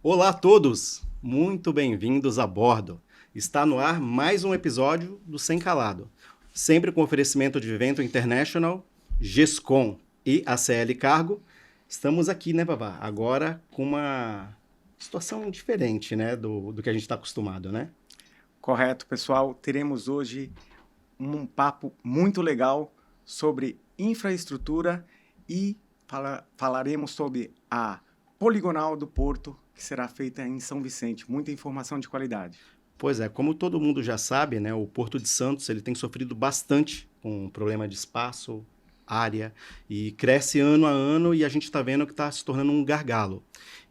Olá a todos, muito bem-vindos a bordo. Está no ar mais um episódio do Sem Calado, sempre com oferecimento de Vivento International, GESCOM e ACL Cargo. Estamos aqui, né, Babá? Agora com uma situação diferente, né, do que a gente está acostumado, né? Correto, pessoal. Teremos hoje um papo muito legal sobre infraestrutura e falaremos sobre a Poligonal do Porto, que será feita em São Vicente. Muita informação de qualidade. Pois é, como todo mundo já sabe, né, o Porto de Santos ele tem sofrido bastante com o problema de espaço, área, e cresce ano a ano e a gente está vendo que está se tornando um gargalo.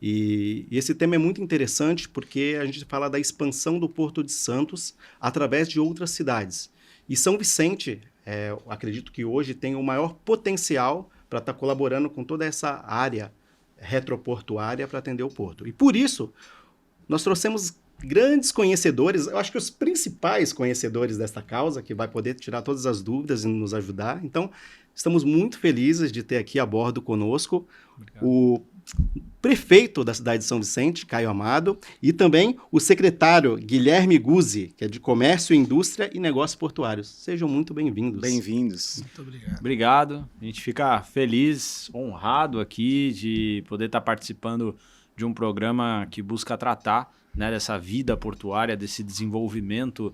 E esse tema é muito interessante porque a gente fala da expansão do Porto de Santos através de outras cidades. E São Vicente, eu acredito que hoje tem o maior potencial para estar colaborando com toda essa área retroportuária para atender o porto. E por isso, nós trouxemos grandes conhecedores, eu acho que os principais conhecedores desta causa, que vai poder tirar todas as dúvidas e nos ajudar. Então, estamos muito felizes de ter aqui a bordo conosco o prefeito da cidade de São Vicente, Caio Amado, e também o secretário Guilherme Guzzi, que é de Comércio, Indústria e Negócios Portuários. Sejam muito bem-vindos. Bem-vindos. Muito obrigado. Obrigado. A gente fica feliz, honrado aqui de poder estar participando de um programa que busca tratar, né, dessa vida portuária, desse desenvolvimento,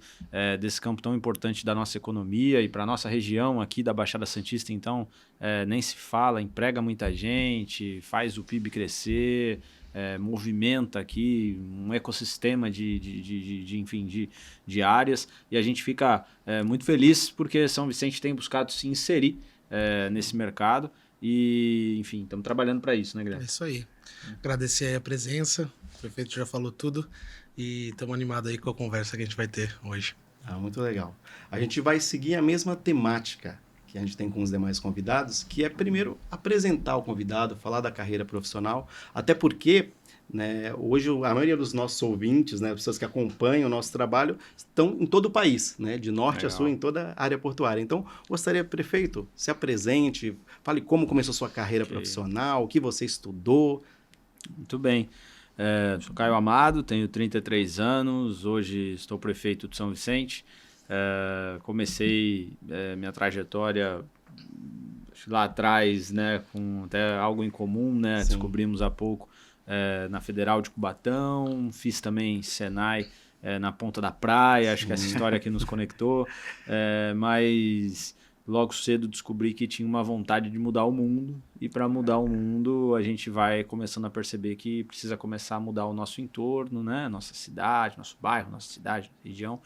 desse campo tão importante da nossa economia e para a nossa região aqui da Baixada Santista. Então, nem se fala, emprega muita gente, faz o PIB crescer, movimenta aqui um ecossistema de áreas, e a gente fica muito feliz porque São Vicente tem buscado se inserir nesse mercado e, enfim, estamos trabalhando para isso, né, Guilherme? É isso aí. Agradecer aí a presença, o prefeito já falou tudo e estamos animados aí com a conversa que a gente vai ter hoje. Muito legal. A gente vai seguir a mesma temática que a gente tem com os demais convidados, que é primeiro apresentar o convidado, falar da carreira profissional, até porque, né, hoje a maioria dos nossos ouvintes, né, pessoas que acompanham o nosso trabalho, estão em todo o país, né, de norte a sul, em toda a área portuária. Então, gostaria, prefeito, se apresente, fale como começou a sua carreira profissional, o que você estudou. Muito bem. Sou Caio Amado, tenho 33 anos, hoje estou prefeito de São Vicente. Comecei minha trajetória lá atrás, né, com até algo em comum, né, descobrimos há pouco, na Federal de Cubatão, fiz também Senai na Ponta da Praia, acho que essa história aqui nos conectou, mas logo cedo descobri que tinha uma vontade de mudar o mundo, e para mudar o mundo a gente vai começando a perceber que precisa começar a mudar o nosso entorno, né? Nossa cidade, nosso bairro, nossa cidade, região,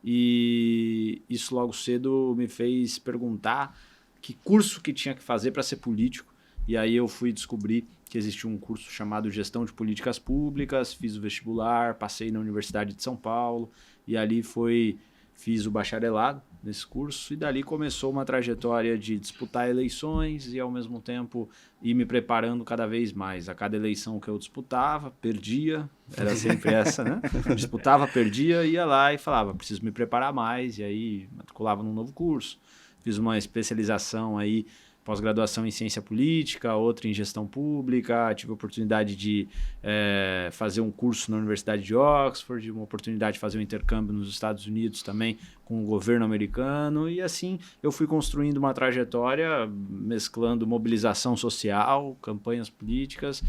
e isso logo cedo me fez perguntar que curso que tinha que fazer para ser político, e aí eu fui descobrir que existia um curso chamado Gestão de Políticas Públicas, fiz o vestibular, passei na Universidade de São Paulo, e ali fiz o bacharelado nesse curso, e dali começou uma trajetória de disputar eleições e, ao mesmo tempo, ir me preparando cada vez mais. A cada eleição que eu disputava, perdia, era sempre essa, né? Disputava, perdia, ia lá e falava, preciso me preparar mais, e aí matriculava num novo curso. Fiz uma especialização aí, pós-graduação em ciência política, outra em gestão pública, tive a oportunidade de fazer um curso na Universidade de Oxford, uma oportunidade de fazer um intercâmbio nos Estados Unidos também com o governo americano, e assim eu fui construindo uma trajetória mesclando mobilização social, campanhas políticas,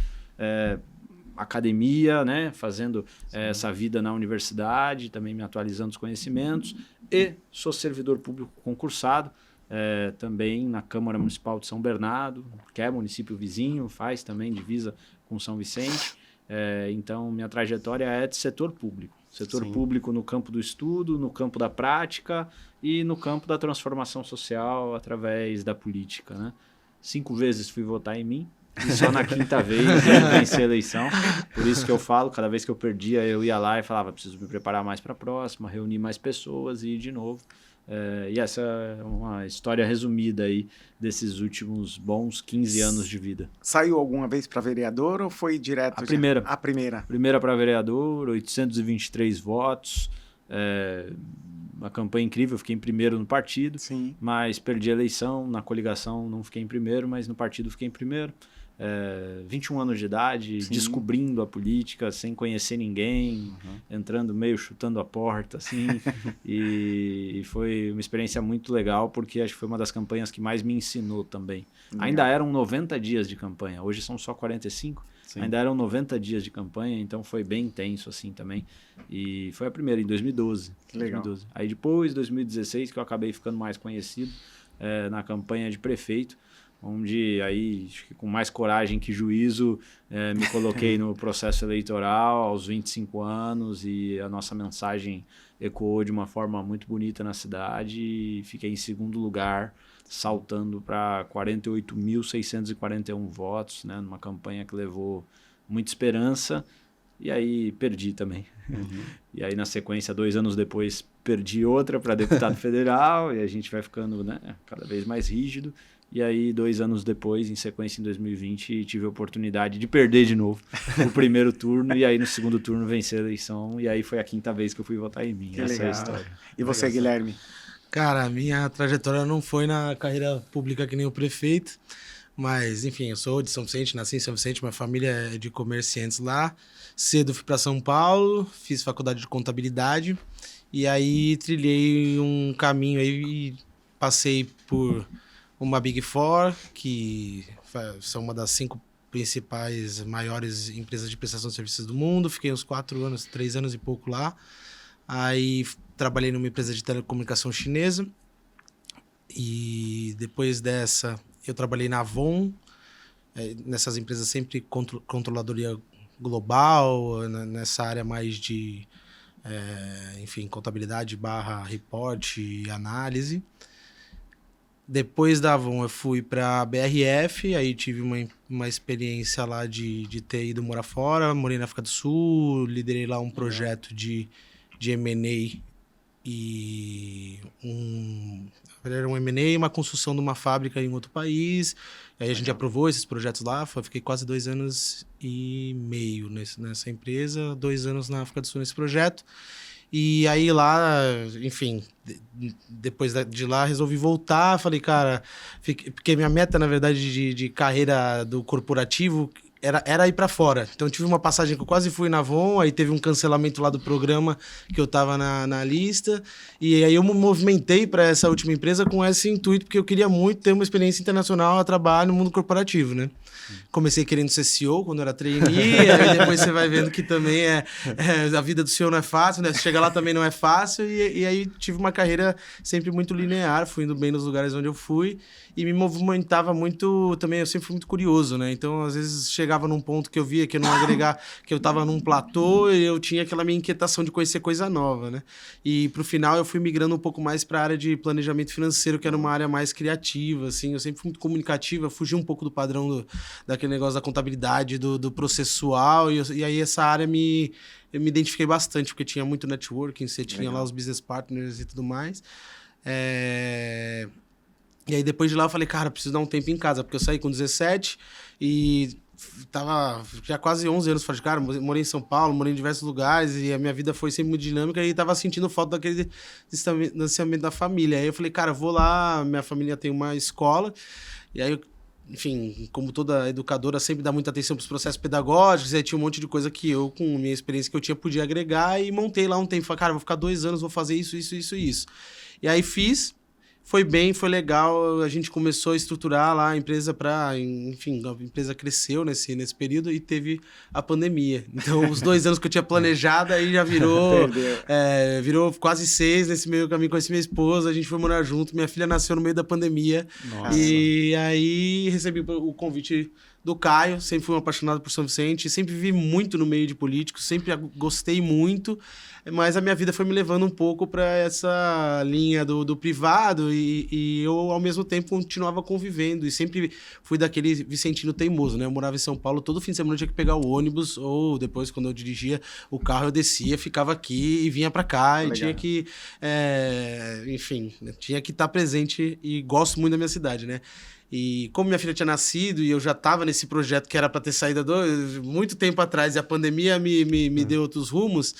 academia, né, fazendo essa vida na universidade, também me atualizando os conhecimentos, e sou servidor público concursado, também na Câmara Municipal de São Bernardo, que é município vizinho, faz também divisa com São Vicente. Então, minha trajetória é de setor público. Setor público no campo do estudo, no campo da prática e no campo da transformação social através da política, né? 5 vezes fui votar em mim, e só na quinta vez eu venci a eleição. Por isso que eu falo, cada vez que eu perdia, eu ia lá e falava, preciso me preparar mais para a próxima, reunir mais pessoas e ir de novo. E essa é uma história resumida aí desses últimos bons 15 anos de vida. Saiu alguma vez para vereador ou foi direto? A primeira. A primeira. Primeira para vereador, 823 votos. Uma campanha incrível, fiquei em primeiro no partido, mas perdi a eleição. Na coligação não fiquei em primeiro, mas no partido fiquei em primeiro. 21 anos de idade, Sim. descobrindo a política, sem conhecer ninguém, entrando meio chutando a porta, assim. E foi uma experiência muito legal, porque acho que foi uma das campanhas que mais me ensinou também. Legal. Ainda eram 90 dias de campanha, hoje são só 45. Sim. Ainda eram 90 dias de campanha, então foi bem intenso assim também. E foi a primeira, em 2012. Que legal. 2012. Aí depois, 2016, que eu acabei ficando mais conhecido na campanha de prefeito, onde aí, acho que com mais coragem que juízo, me coloquei no processo eleitoral aos 25 anos e a nossa mensagem ecoou de uma forma muito bonita na cidade e fiquei em segundo lugar, saltando para 48.641 votos, né, numa campanha que levou muita esperança, e aí perdi também. E aí, na sequência, 2 anos depois, perdi outra para deputado federal, e a gente vai ficando, né, cada vez mais rígido. E aí, 2 anos depois, em sequência, em 2020, tive a oportunidade de perder de novo o primeiro turno, e aí no segundo turno vencer a eleição, e aí foi a 5ª vez que eu fui votar em mim. Que Essa legal. é a história. E você, Guilherme? Cara, a minha trajetória não foi na carreira pública que nem o prefeito, mas, enfim, eu sou de São Vicente, nasci em São Vicente, minha família é de comerciantes lá. Cedo fui para São Paulo, fiz faculdade de contabilidade, e aí trilhei um caminho aí e passei por uma Big Four, que são uma das 5 principais, maiores empresas de prestação de serviços do mundo. Fiquei uns 4 anos, 3 anos e pouco lá. Aí trabalhei numa empresa de telecomunicação chinesa. E depois dessa, eu trabalhei na Avon. Nessas empresas sempre controladoria global, nessa área mais de, enfim, contabilidade / report e análise. Depois da Avon eu fui para a BRF, aí tive uma experiência lá de ter ido morar fora, morei na África do Sul, liderei lá um projeto de M&A e era um M&A e uma construção de uma fábrica em outro país. Aí a gente aprovou esses projetos lá, fiquei quase 2 anos e meio nessa empresa, 2 anos na África do Sul nesse projeto. E aí lá, enfim, depois de lá resolvi voltar, falei, cara, porque minha meta, na verdade, de carreira do corporativo era ir para fora. Então tive uma passagem que eu quase fui na Avon, aí teve um cancelamento lá do programa que eu tava na lista, e aí eu me movimentei para essa última empresa com esse intuito, porque eu queria muito ter uma experiência internacional a trabalhar no mundo corporativo, né? Comecei querendo ser CEO quando era trainee, aí depois você vai vendo que também a vida do CEO não é fácil, né? Chegar lá também não é fácil, e aí tive uma carreira sempre muito linear, fui indo bem nos lugares onde eu fui, e me movimentava muito, também eu sempre fui muito curioso, né? Então, às vezes, chegava num ponto que eu via que eu não agregar, que eu tava num platô, e eu tinha aquela minha inquietação de conhecer coisa nova, né? E pro final eu fui migrando um pouco mais para a área de planejamento financeiro, que era uma área mais criativa, assim, eu sempre fui muito comunicativa, fugi um pouco do padrão daquele negócio da contabilidade, do processual, e aí essa área eu me identifiquei bastante, porque tinha muito networking, você tinha lá os business partners e tudo mais. E aí depois de lá eu falei, cara, preciso dar um tempo em casa, porque eu saí com 17 e tava já quase 11 anos fora de cara, morei em São Paulo, morei em diversos lugares e a minha vida foi sempre muito dinâmica e tava sentindo falta daquele distanciamento da família. Aí eu falei, cara, vou lá, minha família tem uma escola, e aí enfim, como toda educadora, sempre dá muita atenção para os processos pedagógicos, aí tinha um monte de coisa que eu, com a minha experiência que eu tinha, podia agregar e montei lá um tempo. Falei, cara, vou ficar 2 anos, vou fazer isso. E aí fiz, foi bem, foi legal, a gente começou a estruturar lá a empresa enfim, a empresa cresceu nesse período e teve a pandemia. Então, os 2 anos que eu tinha planejado, aí já virou quase 6 nesse meio caminho. Conheci minha esposa, a gente foi morar junto, minha filha nasceu no meio da pandemia. Nossa. E aí recebi o convite do Caio, sempre fui um apaixonado por São Vicente, sempre vivi muito no meio de políticos, sempre gostei muito, mas a minha vida foi me levando um pouco para essa linha do privado e eu, ao mesmo tempo, continuava convivendo e sempre fui daquele vicentino teimoso, né? Eu morava em São Paulo, todo fim de semana eu tinha que pegar o ônibus ou depois, quando eu dirigia o carro, eu descia, ficava aqui e vinha para cá. Legal. E tinha que, enfim, tinha que estar presente e gosto muito da minha cidade, né? E como minha filha tinha nascido e eu já estava nesse projeto que era para ter saído muito tempo atrás e a pandemia me deu outros rumos,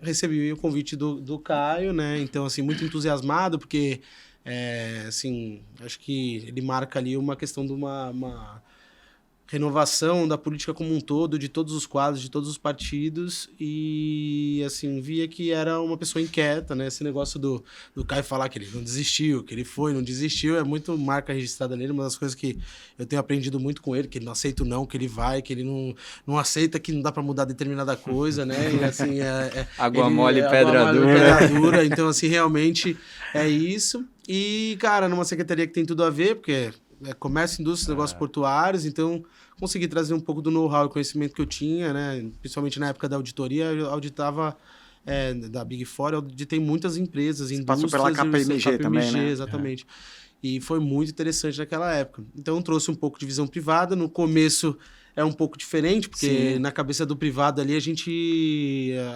recebi o convite do Caio, né? Então, assim, muito entusiasmado, porque, assim, acho que ele marca ali uma questão de uma renovação da política como um todo, de todos os quadros, de todos os partidos, e assim, via que era uma pessoa inquieta, né? Esse negócio do Caio falar que ele não desistiu, que ele não desistiu, é muito marca registrada nele, uma das coisas que eu tenho aprendido muito com ele, que ele não aceita o não, que ele vai, que ele não aceita que não dá para mudar determinada coisa, né? E assim, água mole e pedra dura. Então, assim, realmente é isso. E, cara, numa secretaria que tem tudo a ver, porque comércio, indústria, negócios portuários, então consegui trazer um pouco do know-how e conhecimento que eu tinha, né? Principalmente na época da auditoria, eu auditava da Big Four, eu auditei muitas empresas, indústrias. Passou pela KPMG também, né? Exatamente. E foi muito interessante naquela época. Então, trouxe um pouco de visão privada. No começo é um pouco diferente, porque na cabeça do privado ali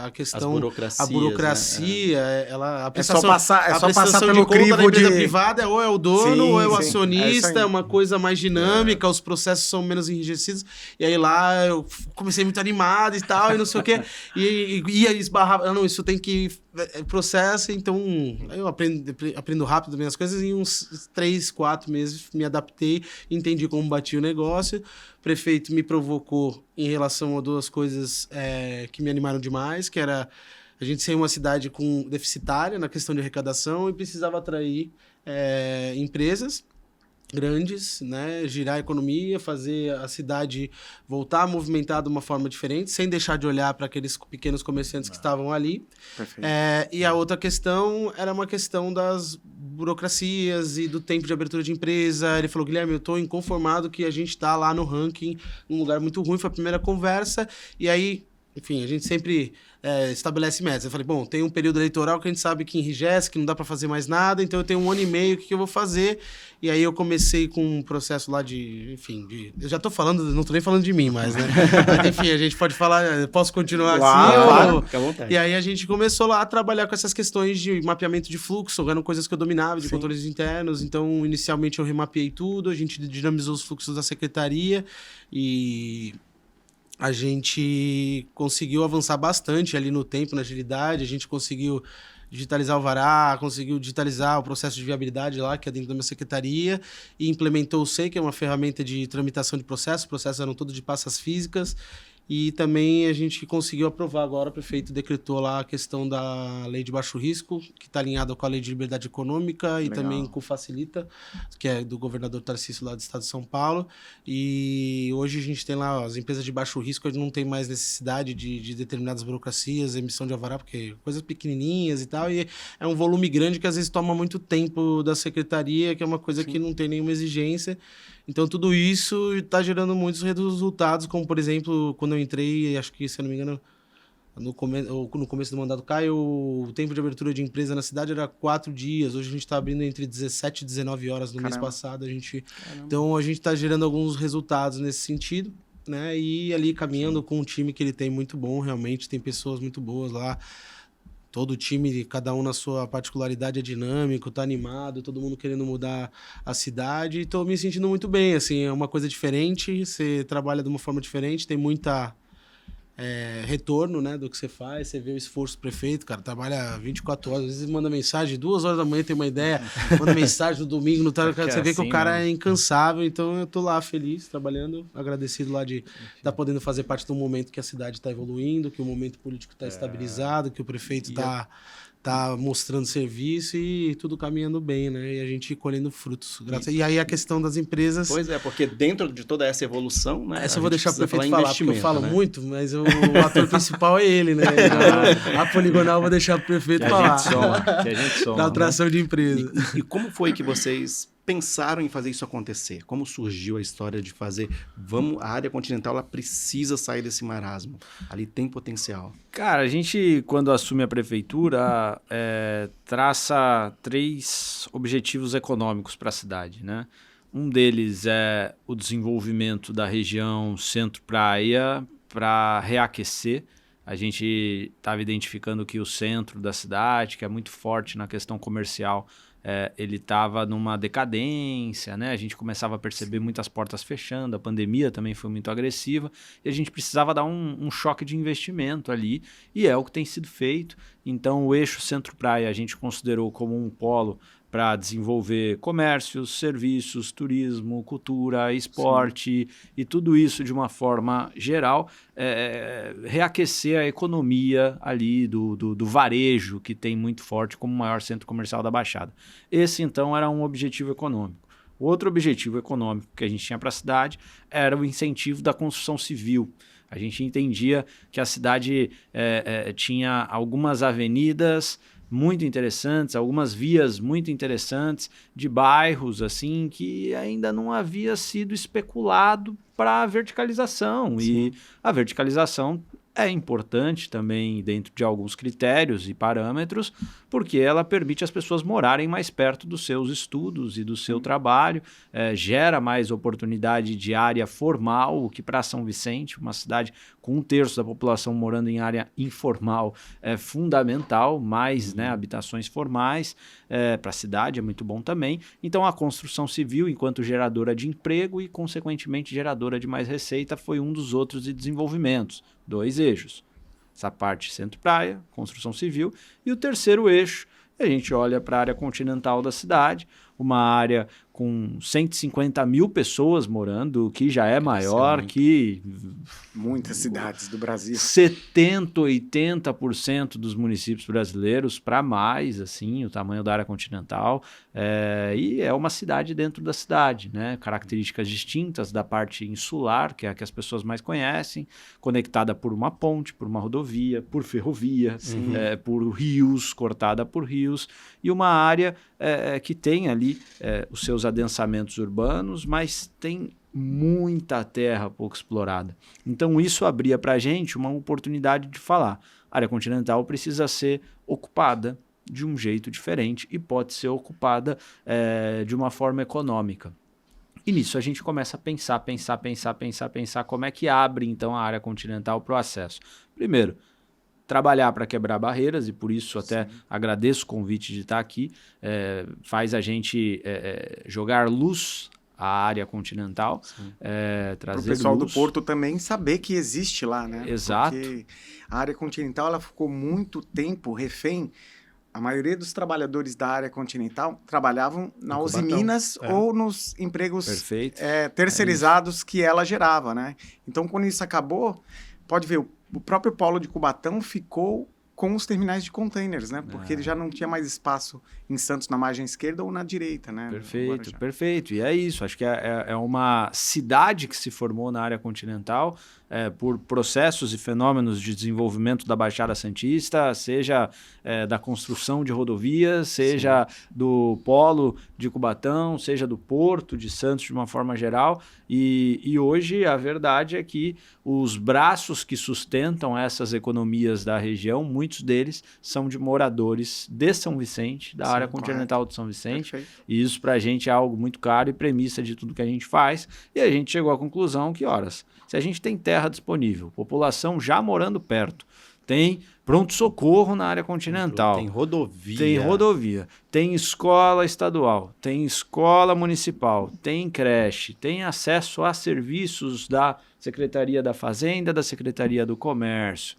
a questão... A burocracia, né? A prestação, é só passar pelo de conta crivo da empresa privada ou é o dono, ou é o acionista, é uma coisa mais dinâmica, os processos são menos enrijecidos. E aí lá eu comecei muito animado e tal, e não sei o quê. E ia esbarrar... Não, isso tem que... processo, então eu aprendo rápido também as coisas, em uns 3, 4 meses me adaptei, entendi como batia o negócio. O prefeito me provocou em relação a 2 coisas que me animaram demais, que era a gente ser uma cidade deficitária na questão de arrecadação e precisava atrair empresas grandes, né, girar a economia, fazer a cidade voltar a movimentar de uma forma diferente, sem deixar de olhar para aqueles pequenos comerciantes que estavam ali. E a outra questão era uma questão das burocracias e do tempo de abertura de empresa. Ele falou: Guilherme, eu estou inconformado que a gente está lá no ranking, num lugar muito ruim, foi a primeira conversa, e aí, enfim, a gente sempre estabelece metas. Eu falei, bom, tem um período eleitoral que a gente sabe que enrijece, que não dá para fazer mais nada, então eu tenho 1 ano e meio, o que eu vou fazer? E aí eu comecei com um processo lá eu já estou falando, não estou nem falando de mim mais, né? Mas enfim, a gente pode falar, posso continuar claro, fica à vontade. E aí a gente começou lá a trabalhar com essas questões de mapeamento de fluxo, eram coisas que eu dominava, de controles internos, então inicialmente eu remapeei tudo, a gente dinamizou os fluxos da secretaria e... a gente conseguiu avançar bastante ali no tempo, na agilidade, a gente conseguiu digitalizar o VARÁ, conseguiu digitalizar o processo de viabilidade lá, que é dentro da minha secretaria, e implementou o SEI, que é uma ferramenta de tramitação de processos. Os processos eram todos de pastas físicas, e também a gente conseguiu aprovar agora, o prefeito decretou lá a questão da lei de baixo risco, que está alinhada com a lei de liberdade econômica e também com o Facilita, que é do governador Tarcísio lá do estado de São Paulo. E hoje a gente tem lá as empresas de baixo risco, a gente não tem mais necessidade de determinadas burocracias, emissão de alvará, porque coisas pequenininhas e tal, e é um volume grande que às vezes toma muito tempo da secretaria, que é uma coisa que não tem nenhuma exigência. Então, tudo isso está gerando muitos resultados, como, por exemplo, quando eu entrei, acho que, se eu não me engano, no começo do mandato Caio, o tempo de abertura de empresa na cidade era 4 dias. Hoje a gente está abrindo entre 17 e 19 horas no mês passado. Então, a gente está gerando alguns resultados nesse sentido, né? E ali caminhando com um time que ele tem muito bom, realmente, tem pessoas muito boas lá. Todo o time, cada um na sua particularidade, é dinâmico, tá animado, todo mundo querendo mudar a cidade. Estou me sentindo muito bem, assim, é uma coisa diferente, você trabalha de uma forma diferente, tem muita retorno, né, do que você faz, você vê o esforço do prefeito, cara, trabalha 24 horas, às vezes manda mensagem, 2 horas da manhã tem uma ideia, manda mensagem no domingo, no tarde, você vê que o cara é incansável, então eu tô lá feliz, trabalhando, agradecido lá de estar podendo fazer parte do momento que a cidade está evoluindo, que o momento político está estabilizado, que o prefeito está mostrando serviço e tudo caminhando bem, né? E a gente colhendo frutos. E aí a questão das empresas... Pois é, porque dentro de toda essa evolução, né? Essa eu vou deixar o prefeito falar, porque eu falo né? muito, mas o ator principal é ele, né? Então, a Poligonal eu vou deixar o prefeito falar. Que a gente soma. Da atração de empresa. E como foi que vocês pensaram em fazer isso acontecer? Como surgiu a história de fazer... a área continental ela precisa sair desse marasmo. Ali tem potencial. Cara, a gente, quando assume a prefeitura, traça 3 objetivos econômicos para a cidade, né? Um deles é o desenvolvimento da região centro-praia para reaquecer. A gente estava identificando que o centro da cidade, que é muito forte na questão comercial, ele estava numa decadência, né? A gente começava a perceber muitas portas fechando, a pandemia também foi muito agressiva e a gente precisava dar um choque de investimento ali e é o que tem sido feito. Então o eixo centro-praia a gente considerou como um polo para desenvolver comércios, serviços, turismo, cultura, esporte e tudo isso de uma forma geral, reaquecer a economia ali do varejo, que tem muito forte como o maior centro comercial da Baixada. Esse, então, era um objetivo econômico. O outro objetivo econômico que a gente tinha para a cidade era o incentivo da construção civil. A gente entendia que a cidade tinha algumas avenidas muito interessantes, algumas vias muito interessantes de bairros assim que ainda não havia sido especulado para a verticalização. Sim. E a verticalização é importante também dentro de alguns critérios e parâmetros, porque ela permite as pessoas morarem mais perto dos seus estudos e do seu trabalho, gera mais oportunidade de área formal, o que para São Vicente, uma cidade com 1/3 da população morando em área informal, é fundamental, mais habitações formais para a cidade é muito bom também. Então a construção civil, enquanto geradora de emprego e consequentemente geradora de mais receita, foi um dos outros de desenvolvimentos. 2 eixos, essa parte centro-praia, construção civil, e o terceiro eixo, a gente olha para a área continental da cidade, uma área com 150 mil pessoas morando, que já é maior que... Muitas cidades do Brasil. 70%, 80% dos municípios brasileiros, para mais, assim, o tamanho da área continental. E é uma cidade dentro da cidade, né? Características distintas da parte insular, que é a que as pessoas mais conhecem, conectada por uma ponte, por uma rodovia, por ferrovia, por rios, cortada por rios, e uma área que tem ali os seus adensamentos urbanos, mas tem muita terra pouco explorada. Então isso abria para a gente uma oportunidade de falar. A área continental precisa ser ocupada de um jeito diferente e pode ser ocupada de uma forma econômica. E nisso a gente começa a pensar como é que abre então a área continental para o acesso. Primeiro, trabalhar para quebrar barreiras, e por isso até agradeço o convite de estar aqui, faz a gente jogar luz à área continental, trazer para o pessoal luz. do Porto também saber que existe lá, né? Exato. Porque a área continental ela ficou muito tempo refém. A maioria dos trabalhadores da área continental trabalhavam na Uzi Minas ou nos empregos terceirizados que ela gerava, né? Então, quando isso acabou, pode ver, o próprio polo de Cubatão ficou com os terminais de containers, né? Porque ele já não tinha mais espaço em Santos na margem esquerda ou na direita, né? Perfeito. E é isso. Acho que é uma cidade que se formou na área continental por processos e fenômenos de desenvolvimento da Baixada Santista, seja da construção de rodovias, seja do polo de Cubatão, seja do Porto de Santos de uma forma geral. E hoje a verdade é que os braços que sustentam essas economias da região, muitos deles são de moradores de São Vicente, da área continental de São Vicente. Perfeito. E isso para a gente é algo muito caro e premissa de tudo que a gente faz. E a gente chegou à conclusão que, se a gente tem terra disponível, população já morando perto, tem pronto-socorro na área continental. Tem rodovia. Tem escola estadual, tem escola municipal, tem creche, tem acesso a serviços da Secretaria da Fazenda, da Secretaria do Comércio.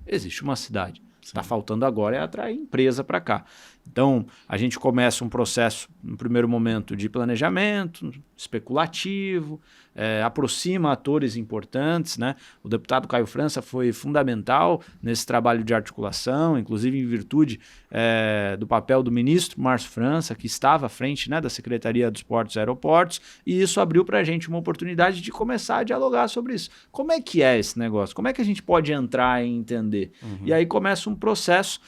Existe uma cidade. Está faltando agora é atrair empresa para cá. Então, a gente começa um processo, no primeiro momento, de planejamento especulativo, aproxima atores importantes, né? O deputado Caio França foi fundamental nesse trabalho de articulação, inclusive em virtude do papel do ministro Márcio França, que estava à frente, né, da Secretaria dos Portos e Aeroportos, e isso abriu para a gente uma oportunidade de começar a dialogar sobre isso. Como é que é esse negócio? Como é que a gente pode entrar e entender? E aí começa um processo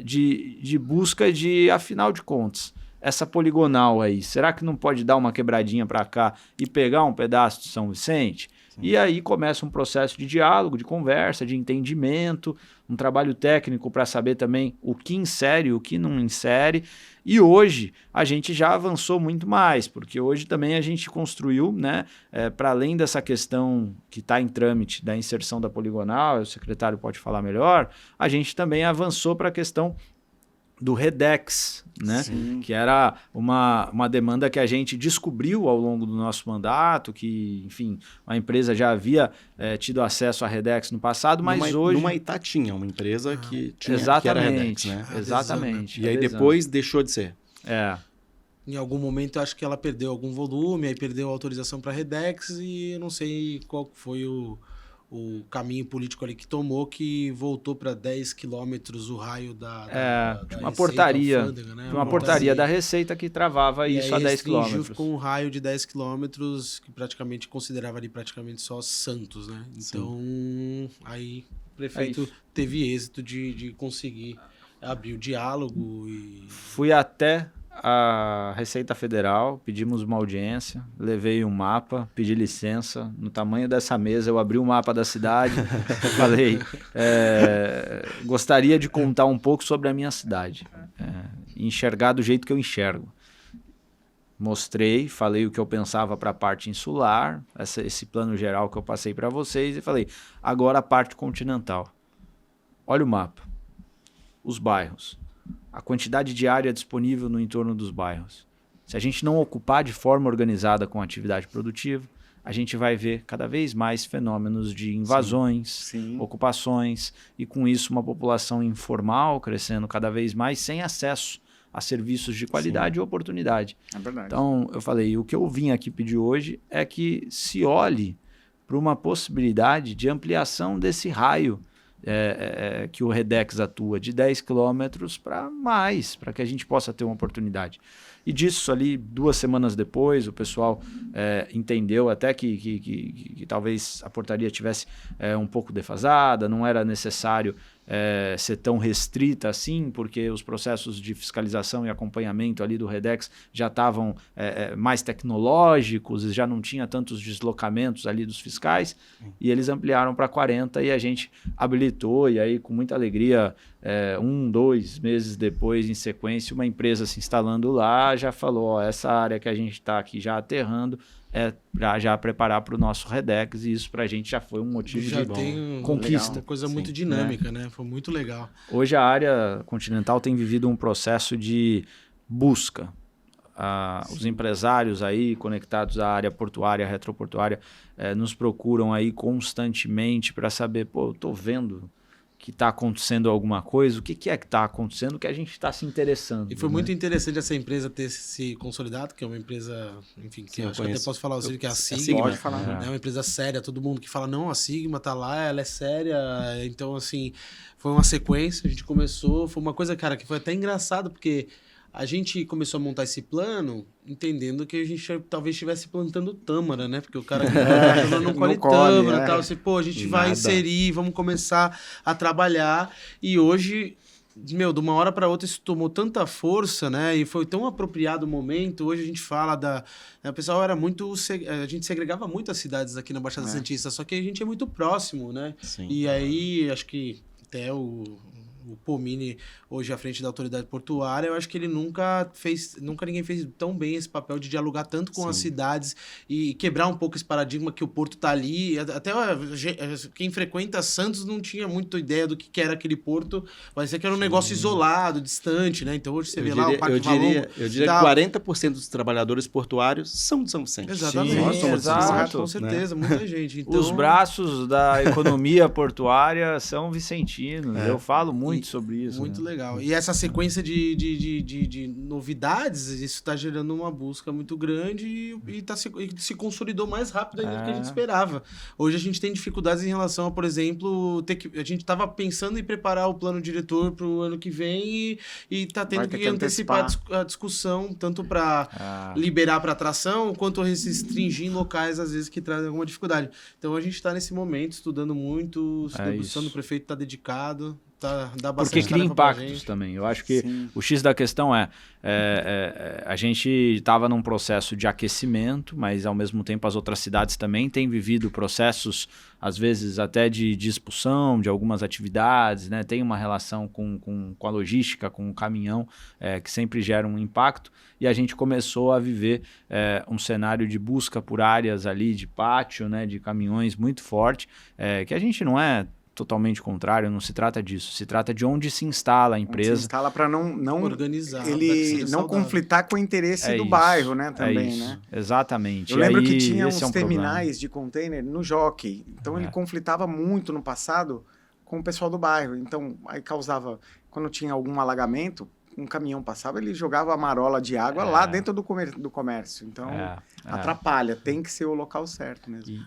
de busca de, afinal de contas, essa poligonal aí, será que não pode dar uma quebradinha para cá e pegar um pedaço de São Vicente? E aí começa um processo de diálogo, de conversa, de entendimento, um trabalho técnico para saber também o que insere e o que não insere. E hoje a gente já avançou muito mais, porque hoje também a gente construiu, né, para além dessa questão que está em trâmite da inserção da poligonal, o secretário pode falar melhor, a gente também avançou para a questão do REDEX, né? Que era uma demanda que a gente descobriu ao longo do nosso mandato, que, enfim, a empresa já havia tido acesso a REDEX no passado, mas hoje... Numa Itatinha, uma empresa que tinha exatamente, que era REDEX, né? Exatamente. E aí depois deixou de ser. Em algum momento, eu acho que ela perdeu algum volume, aí perdeu a autorização para Redex e eu não sei qual foi o caminho político ali que tomou, que voltou para 10 quilômetros o raio da uma Receita, portaria, alfândega, né? uma portaria da Receita que travava E isso aí a 10 restringiu, quilômetros. ficou um raio de 10 quilômetros que praticamente considerava ali praticamente só Santos, né? Então, aí o prefeito teve êxito de conseguir abrir o diálogo e... Fui até a Receita Federal, pedimos uma audiência, levei um mapa, pedi licença, no tamanho dessa mesa eu abri o mapa da cidade, falei, gostaria de contar um pouco sobre a minha cidade, enxergar do jeito que eu enxergo. Mostrei, falei o que eu pensava para a parte insular, esse plano geral que eu passei para vocês, e falei, agora a parte continental. Olha o mapa, os bairros, a quantidade de área disponível no entorno dos bairros. Se a gente não ocupar de forma organizada com atividade produtiva, a gente vai ver cada vez mais fenômenos de invasões, ocupações, e com isso uma população informal crescendo cada vez mais sem acesso a serviços de qualidade e oportunidade. É verdade. Então, eu falei, o que eu vim aqui pedir hoje é que se olhe para uma possibilidade de ampliação desse raio que o Redex atua, de 10 quilômetros para mais, para que a gente possa ter uma oportunidade. E disso ali, 2 semanas depois, o pessoal entendeu até que talvez a portaria tivesse um pouco defasada, não era necessário ser tão restrita assim, porque os processos de fiscalização e acompanhamento ali do Redex já estavam mais tecnológicos, já não tinha tantos deslocamentos ali dos fiscais, e eles ampliaram para 40 e a gente habilitou, e aí com muita alegria, 2 meses depois, em sequência, uma empresa se instalando lá já falou, essa área que a gente está aqui já aterrando para já preparar para o nosso Redex, e isso para a gente já foi um motivo de conquista. Uma coisa muito dinâmica, né? Foi muito legal. Hoje a área continental tem vivido um processo de busca. Os empresários aí conectados à área portuária, retroportuária, nos procuram aí constantemente para saber, eu estou vendo que está acontecendo alguma coisa, o que é que está acontecendo, que a gente está se interessando. E foi muito interessante essa empresa ter se consolidado, que é uma empresa, enfim, que acho que até posso falar que é a Sigma. Pode falar. É uma empresa séria, todo mundo que fala, não, a Sigma tá lá, ela é séria. Então, assim, foi uma sequência, a gente começou, foi uma coisa, cara, que foi até engraçado, porque a gente começou a montar esse plano entendendo que a gente talvez estivesse plantando tâmara, né? Porque o cara que não colhe tâmara e tal. Assim, a gente vai inserir, vamos começar a trabalhar. E hoje, de uma hora para outra, isso tomou tanta força, né? E foi tão apropriado o momento. Hoje a gente fala o pessoal era muito... A gente segregava muito as cidades aqui na Baixada Santista, só que a gente é muito próximo, né? Sim. E aí, acho que até o Pomini, hoje à frente da autoridade portuária, eu acho que ele nunca ninguém fez tão bem esse papel de dialogar tanto com as cidades e quebrar um pouco esse paradigma que o porto tá ali. Até quem frequenta Santos não tinha muita ideia do que era aquele porto, parecia que era um negócio isolado, distante, né? Então hoje você vê lá o Parque Valongo. Eu diria que 40% dos trabalhadores portuários são de São Vicente. Exatamente. Nós somos exato, com certeza, muita gente. Então, os braços da economia portuária são vicentinos. Eu falo muito sobre isso. Muito legal. E essa sequência de novidades, isso está gerando uma busca muito grande e se consolidou mais rápido ainda do que a gente esperava. Hoje a gente tem dificuldades em relação a, por exemplo, a gente estava pensando em preparar o plano diretor para o ano que vem e está tendo que antecipar a discussão, tanto para liberar para atração, quanto restringir em locais, às vezes, que trazem alguma dificuldade. Então a gente está nesse momento estudando muito, se debruçando, o prefeito está dedicado. Porque cria impactos também. Eu acho que o X da questão a gente estava num processo de aquecimento, mas ao mesmo tempo as outras cidades também têm vivido processos, às vezes até de expulsão de algumas atividades, né? Tem uma relação com a logística, com o caminhão, que sempre gera um impacto, e a gente começou a viver um cenário de busca por áreas ali de pátio, né? De caminhões muito forte, que a gente não é totalmente contrário, não se trata disso. Se trata de onde se instala a empresa. Se instala para não organizar, ele não conflitar com o interesse do bairro, né? Também, né? Exatamente. Eu lembro que tinha uns terminais de container no Jockey. Então ele conflitava muito no passado com o pessoal do bairro. Então aí causava, quando tinha algum alagamento, um caminhão passava, ele jogava a marola de água lá dentro do comércio. Então, atrapalha. Tem que ser o local certo mesmo.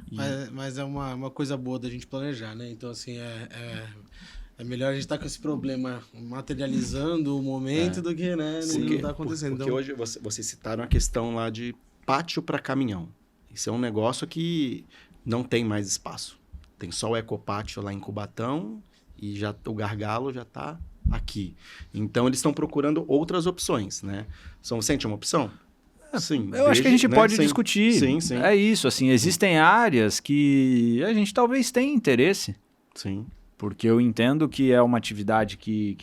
Mas é uma coisa boa da gente planejar, né? Então, assim, é melhor a gente estar com esse problema materializando o momento do que, né? Não está acontecendo. Porque hoje vocês citaram a questão lá de pátio para caminhão. Isso é um negócio que não tem mais espaço. Tem só o ecopátio lá em Cubatão e o gargalo já está aqui. Então, eles estão procurando outras opções, né? Sente uma opção? Sim. Eu acho que a gente pode sim, discutir. Sim. É isso, assim, existem áreas que a gente talvez tenha interesse. Sim. Porque eu entendo que é uma atividade que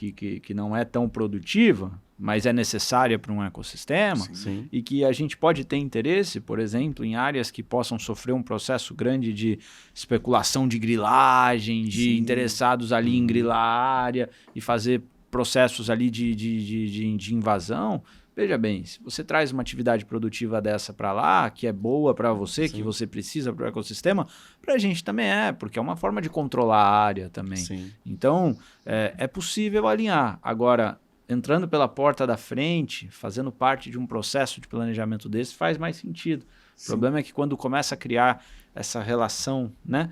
não é tão produtiva, mas é necessária para um ecossistema, Sim. E que a gente pode ter interesse, por exemplo, em áreas que possam sofrer um processo grande de especulação de grilagem, de interessados ali em grilar a área e fazer processos ali de invasão. Veja bem, se você traz uma atividade produtiva dessa para lá, que é boa para você, que você precisa para o ecossistema, para a gente também porque é uma forma de controlar a área também. Sim. Então, é possível alinhar. Agora, entrando pela porta da frente, fazendo parte de um processo de planejamento desse, faz mais sentido. O problema é que quando começa a criar essa relação, né,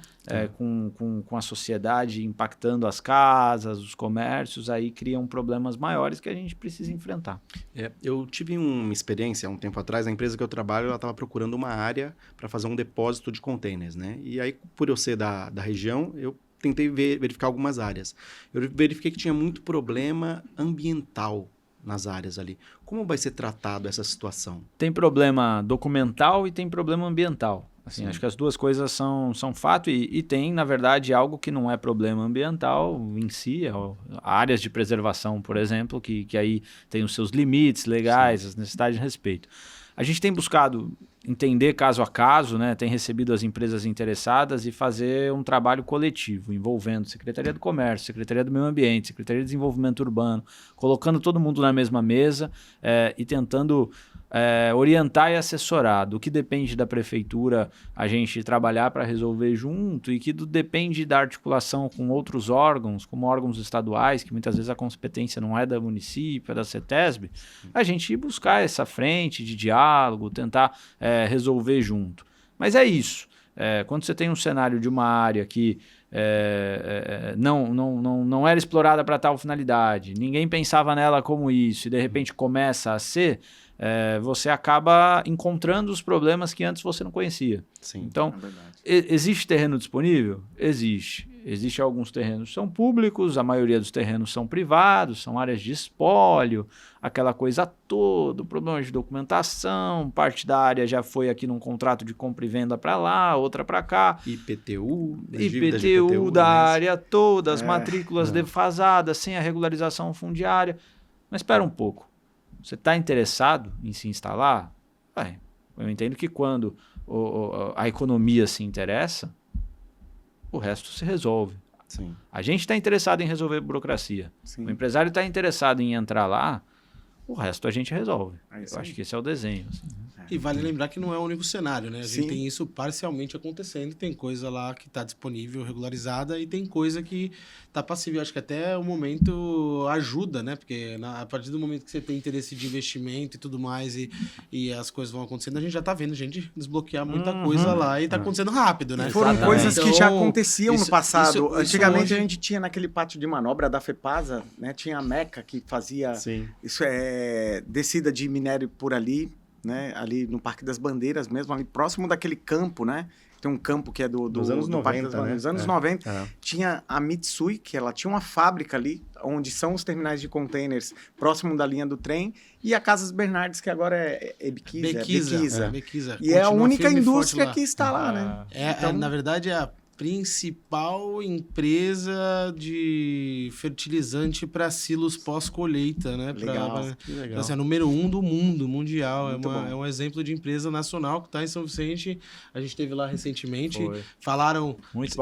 com a sociedade, impactando as casas, os comércios, aí criam problemas maiores que a gente precisa enfrentar. Eu tive uma experiência há um tempo atrás, a empresa que eu trabalho, ela estava procurando uma área para fazer um depósito de containers, né? E aí, por eu ser da região, eu tentei verificar algumas áreas. Eu verifiquei que tinha muito problema ambiental nas áreas ali. Como vai ser tratado essa situação? Tem problema documental e tem problema ambiental. Assim, acho que as duas coisas são fato e tem, na verdade, algo que não é problema ambiental em si, áreas de preservação, por exemplo, que aí tem os seus limites legais, as necessidades de respeito. A gente tem buscado entender caso a caso, né? Tem recebido as empresas interessadas e fazer um trabalho coletivo, envolvendo Secretaria do Comércio, Secretaria do Meio Ambiente, Secretaria de Desenvolvimento Urbano, colocando todo mundo na mesma mesa e tentando orientar e assessorar. Do que depende da prefeitura a gente trabalhar para resolver junto e que depende da articulação com outros órgãos, como órgãos estaduais, que muitas vezes a competência não é da município, é da CETESB, a gente ir buscar essa frente de diálogo, tentar resolver junto. Mas é isso. Quando você tem um cenário de uma área que não era explorada para tal finalidade, ninguém pensava nela como isso, e de repente começa a ser, você acaba encontrando os problemas que antes você não conhecia. Sim, então, existe terreno disponível? Existe. Existem alguns terrenos que são públicos, a maioria dos terrenos são privados, são áreas de espólio, aquela coisa toda, problemas de documentação, parte da área já foi aqui num contrato de compra e venda para lá, outra para cá. IPTU da área toda, as matrículas defasadas, sem a regularização fundiária. Mas espera um pouco. Você está interessado em se instalar? Eu entendo que quando a economia se interessa, o resto se resolve. Sim. A gente está interessado em resolver a burocracia. Sim. O empresário está interessado em entrar lá, o resto a gente resolve. Eu acho que esse é o desenho. Assim. E vale lembrar que não é o único cenário, né? A gente Sim. tem isso parcialmente acontecendo. Tem coisa lá que está disponível, regularizada, e tem coisa que está passível. Acho que até o momento ajuda, né? Porque a partir do momento que você tem interesse de investimento e tudo mais, e as coisas vão acontecendo, a gente já está vendo gente desbloquear muita coisa lá e está acontecendo rápido, né? Foram coisas que já aconteciam no passado. isso Antigamente hoje... a gente tinha naquele pátio de manobra da FEPASA, né? Tinha a Meca que fazia descida de minério por ali, né? Ali no Parque das Bandeiras mesmo, ali próximo daquele campo, né? Tem um campo que é dos anos 90, Parque das Bandeiras. Nos anos 90, tinha a Mitsui, que ela tinha uma fábrica ali, onde são os terminais de containers próximo da linha do trem, e a Casas Bernardes, que agora é Bequiza. E é a única indústria que está lá, né? Então, na verdade, é a principal empresa de fertilizante para silos pós-colheita, né? Legal. Então, assim, é a número 1 do mundo, mundial. É um exemplo de empresa nacional que está em São Vicente. A gente esteve lá recentemente. Falaram,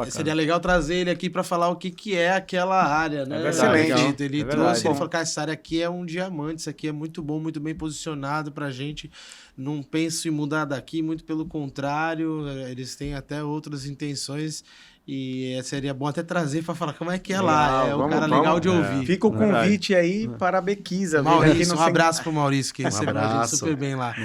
seria legal trazer ele aqui para falar o que é aquela área, né? Excelente. Ele trouxe, ele falou, cara, essa área aqui é um diamante, isso aqui é muito bom, muito bem posicionado para a gente. Não penso em mudar daqui, muito pelo contrário, eles têm até outras intenções E seria bom até trazer para falar como é que é lá. É um vamos, cara vamos. legal de ouvir. Fica o convite aí para a Bequisa. Maurício, um abraço pro Maurício, que Um recebeu a gente abraço. super bem lá.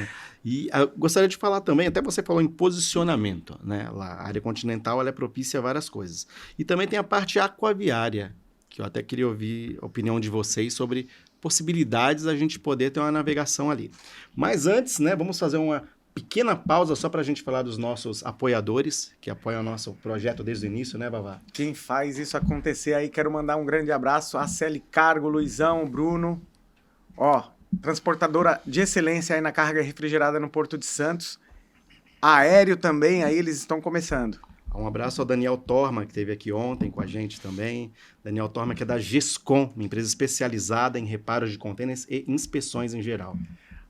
E eu gostaria de falar também, até você falou em posicionamento, né? Lá, a área continental ela é propícia a várias coisas. E também tem a parte aquaviária, que eu até queria ouvir a opinião de vocês sobre possibilidades da gente poder ter uma navegação ali. Mas antes, né, vamos fazer uma pequena pausa só para a gente falar dos nossos apoiadores, que apoiam o nosso projeto desde o início, né, Vavá? Quem faz isso acontecer aí, quero mandar um grande abraço a CL Cargo, Luizão, Bruno. Ó, transportadora de excelência aí na carga refrigerada no Porto de Santos. Aéreo também, aí eles estão começando. Um abraço ao Daniel Torma, que esteve aqui ontem com a gente também. Daniel Torma, que é da GESCOM, uma empresa especializada em reparos de contêineres e inspeções em geral.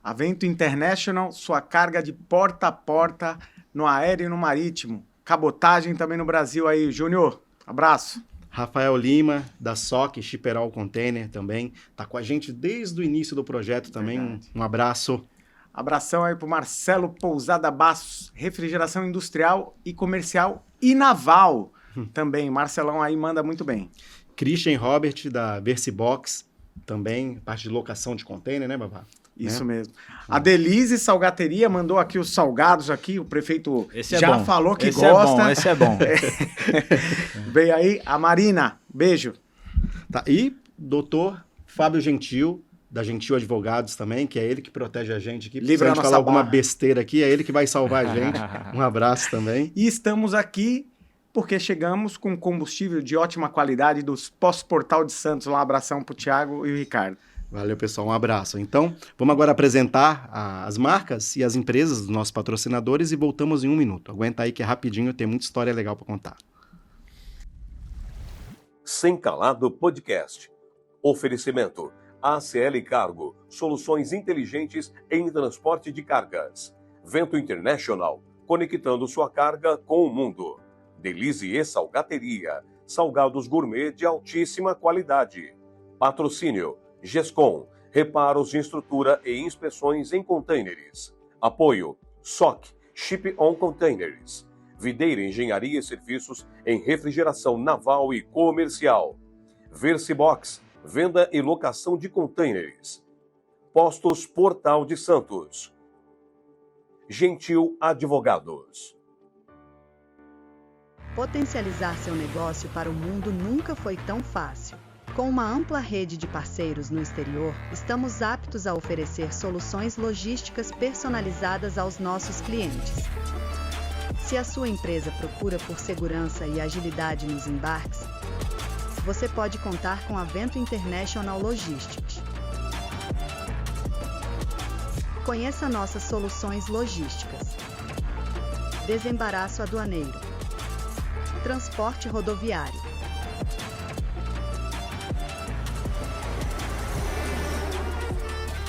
Avento International, sua carga de porta a porta no aéreo e no marítimo. Cabotagem também no Brasil aí, Júnior. Abraço. Rafael Lima, da SOC, Shipperall Container também. Tá com a gente desde o início do projeto também. Um abraço. Abração aí pro Marcelo Pousada Bastos, refrigeração industrial e comercial e naval também. Marcelão aí manda muito bem. Christian Robert, da Versibox, também, parte de locação de container, né, Babá? Isso mesmo. A Delize Salgateria mandou aqui os salgados aqui, o prefeito Esse é já bom. falou que Esse gosta. Esse é bom. Veio aí a Marina, beijo. Tá, e doutor Fábio Gentil, da Gentil Advogados também, que é ele que protege a gente aqui. Livra Se a a gente nossa falar alguma barra. besteira aqui, é ele que vai salvar a gente. Um abraço também. E estamos aqui porque chegamos com combustível de ótima qualidade dos Pós-Portal de Santos. Um abração pro Thiago e o Ricardo. Valeu, pessoal. Um abraço. Então, vamos agora apresentar as marcas e as empresas dos nossos patrocinadores e voltamos em 1 minuto. Aguenta aí que é rapidinho, tem muita história legal para contar. Sem Calado Podcast. Oferecimento. ACL Cargo. Soluções inteligentes em transporte de cargas. Vento International. Conectando sua carga com o mundo. Delize e Salgateria. Salgados gourmet de altíssima qualidade. Patrocínio. GESCOM. Reparos de estrutura e inspeções em contêineres. Apoio. SOC. Ship on Containers. Videira Engenharia e Serviços em Refrigeração Naval e Comercial. Versibox, venda e locação de contêineres. Postos Portal de Santos. Gentil Advogados. Potencializar seu negócio para o mundo nunca foi tão fácil. Com uma ampla rede de parceiros no exterior, estamos aptos a oferecer soluções logísticas personalizadas aos nossos clientes. Se a sua empresa procura por segurança e agilidade nos embarques, você pode contar com a Vento International Logistics. Conheça nossas soluções logísticas. Desembaraço aduaneiro. Transporte rodoviário.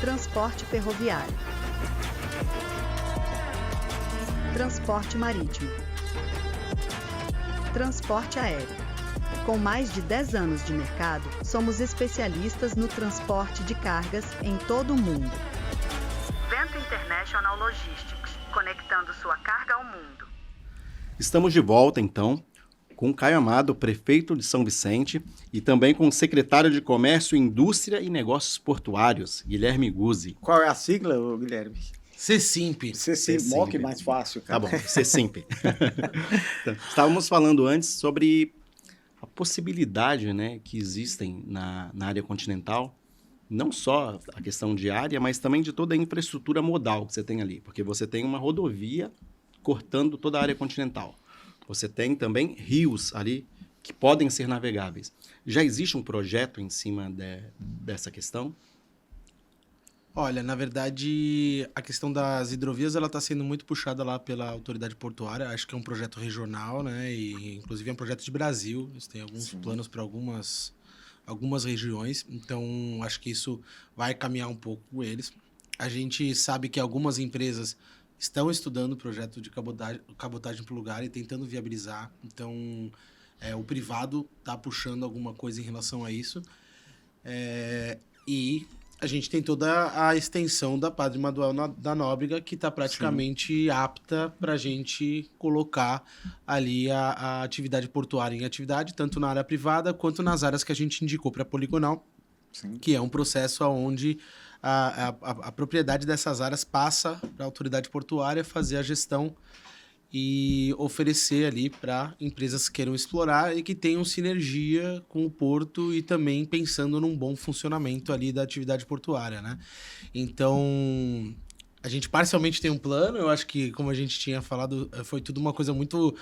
Transporte ferroviário. Transporte marítimo. Transporte aéreo. Com mais de 10 anos de mercado, somos especialistas no transporte de cargas em todo o mundo. Vento International Logistics, conectando sua carga ao mundo. Estamos de volta, então, com Caio Amado, prefeito de São Vicente, e também com o secretário de Comércio, Indústria e Negócios Portuários, Guilherme Guzzi. Qual é a sigla, ô, Guilherme? CECIMP. Mó que mais fácil, Tá cara. bom, CECIMP. Então, estávamos falando antes sobre a possibilidade, né, que existem na área continental, não só a questão de área, mas também de toda a infraestrutura modal que você tem ali, porque você tem uma rodovia cortando toda a área continental. Você tem também rios ali que podem ser navegáveis. Já existe um projeto em cima dessa questão? Olha, na verdade, a questão das hidrovias ela está sendo muito puxada lá pela autoridade portuária. Acho que é um projeto regional, né? E inclusive é um projeto de Brasil. Eles têm alguns planos para algumas regiões. Então, acho que isso vai caminhar um pouco com eles. A gente sabe que algumas empresas estão estudando o projeto de cabotagem para o lugar e tentando viabilizar. Então, o privado está puxando alguma coisa em relação a isso. E A gente tem toda a extensão da Padre Manuel da Nóbrega, que está praticamente apta para a gente colocar ali a atividade portuária em atividade, tanto na área privada quanto nas áreas que a gente indicou para a Poligonal, que é um processo onde a propriedade dessas áreas passa para a autoridade portuária fazer a gestão e oferecer ali para empresas que queiram explorar e que tenham sinergia com o porto e também pensando num bom funcionamento ali da atividade portuária, né? Então, a gente parcialmente tem um plano, eu acho que, como a gente tinha falado, foi tudo uma coisa muito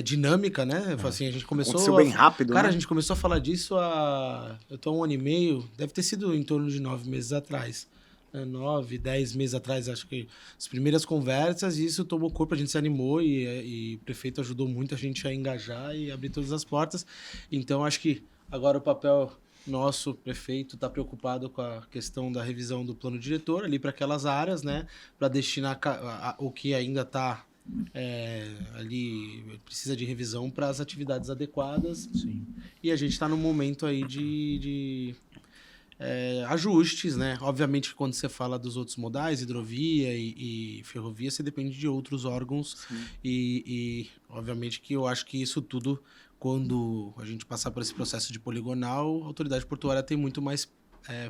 dinâmica, né? Assim, a gente começou... Aconteceu bem rápido, Cara, né? a gente começou a falar disso eu tô há 1 ano e meio, deve ter sido em torno de 9 meses atrás. 9, 10 meses atrás, acho que as primeiras conversas, e isso tomou corpo, a gente se animou e o prefeito ajudou muito a gente a engajar e abrir todas as portas. Então, acho que agora o papel nosso, prefeito, está preocupado com a questão da revisão do plano diretor ali para aquelas áreas, né, para destinar o que ainda está ali, precisa de revisão para as atividades adequadas. Sim. E a gente está no momento aí de ajustes, né? Obviamente que quando você fala dos outros modais, hidrovia e ferrovia, você depende de outros órgãos e obviamente que eu acho que isso tudo, quando a gente passar por esse processo de poligonal, a autoridade portuária tem muito mais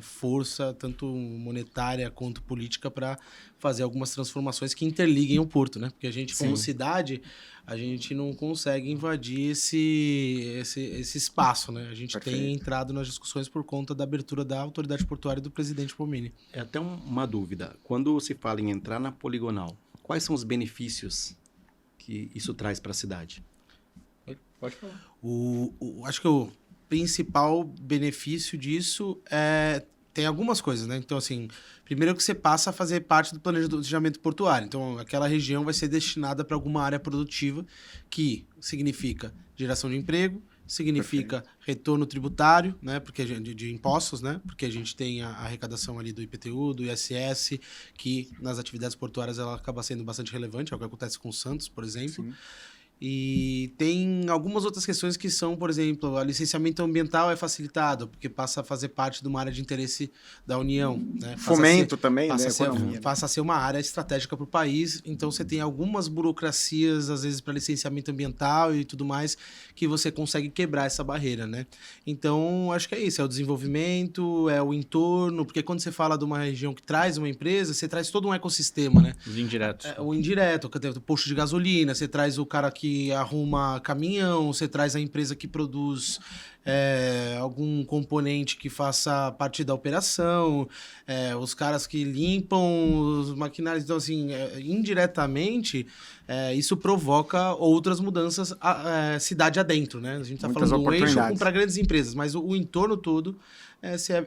força, tanto monetária quanto política, para fazer algumas transformações que interliguem o porto, né? Porque a gente, como cidade, a gente não consegue invadir esse espaço, né? A gente tem entrado nas discussões por conta da abertura da autoridade portuária e do presidente Pomini. É até uma dúvida. Quando se fala em entrar na poligonal, quais são os benefícios que isso traz para a cidade? Pode falar. Acho que o principal benefício disso tem algumas coisas, né? Então, assim, primeiro que você passa a fazer parte do planejamento portuário. Então, aquela região vai ser destinada para alguma área produtiva, que significa geração de emprego, significa retorno tributário, né? Porque de impostos, né? Porque a gente tem a arrecadação ali do IPTU, do ISS, que nas atividades portuárias ela acaba sendo bastante relevante, é o que acontece com o Santos, por exemplo. Sim. E tem algumas outras questões que são, por exemplo, o licenciamento ambiental é facilitado, porque passa a fazer parte de uma área de interesse da União. Né? Fomento também, né? Passa a ser uma área estratégica para o país, então você tem algumas burocracias, às vezes, para licenciamento ambiental e tudo mais, que você consegue quebrar essa barreira, né? Então, acho que é isso, é o desenvolvimento, é o entorno, porque quando você fala de uma região que traz uma empresa, você traz todo um ecossistema, né? Os indiretos. O indireto, o posto de gasolina, você traz o cara que arruma caminhão, você traz a empresa que produz algum componente que faça parte da operação, os caras que limpam os maquinários. Então, assim, indiretamente, isso provoca outras mudanças cidade adentro, né? A gente está falando do eixo para grandes empresas, mas o entorno todo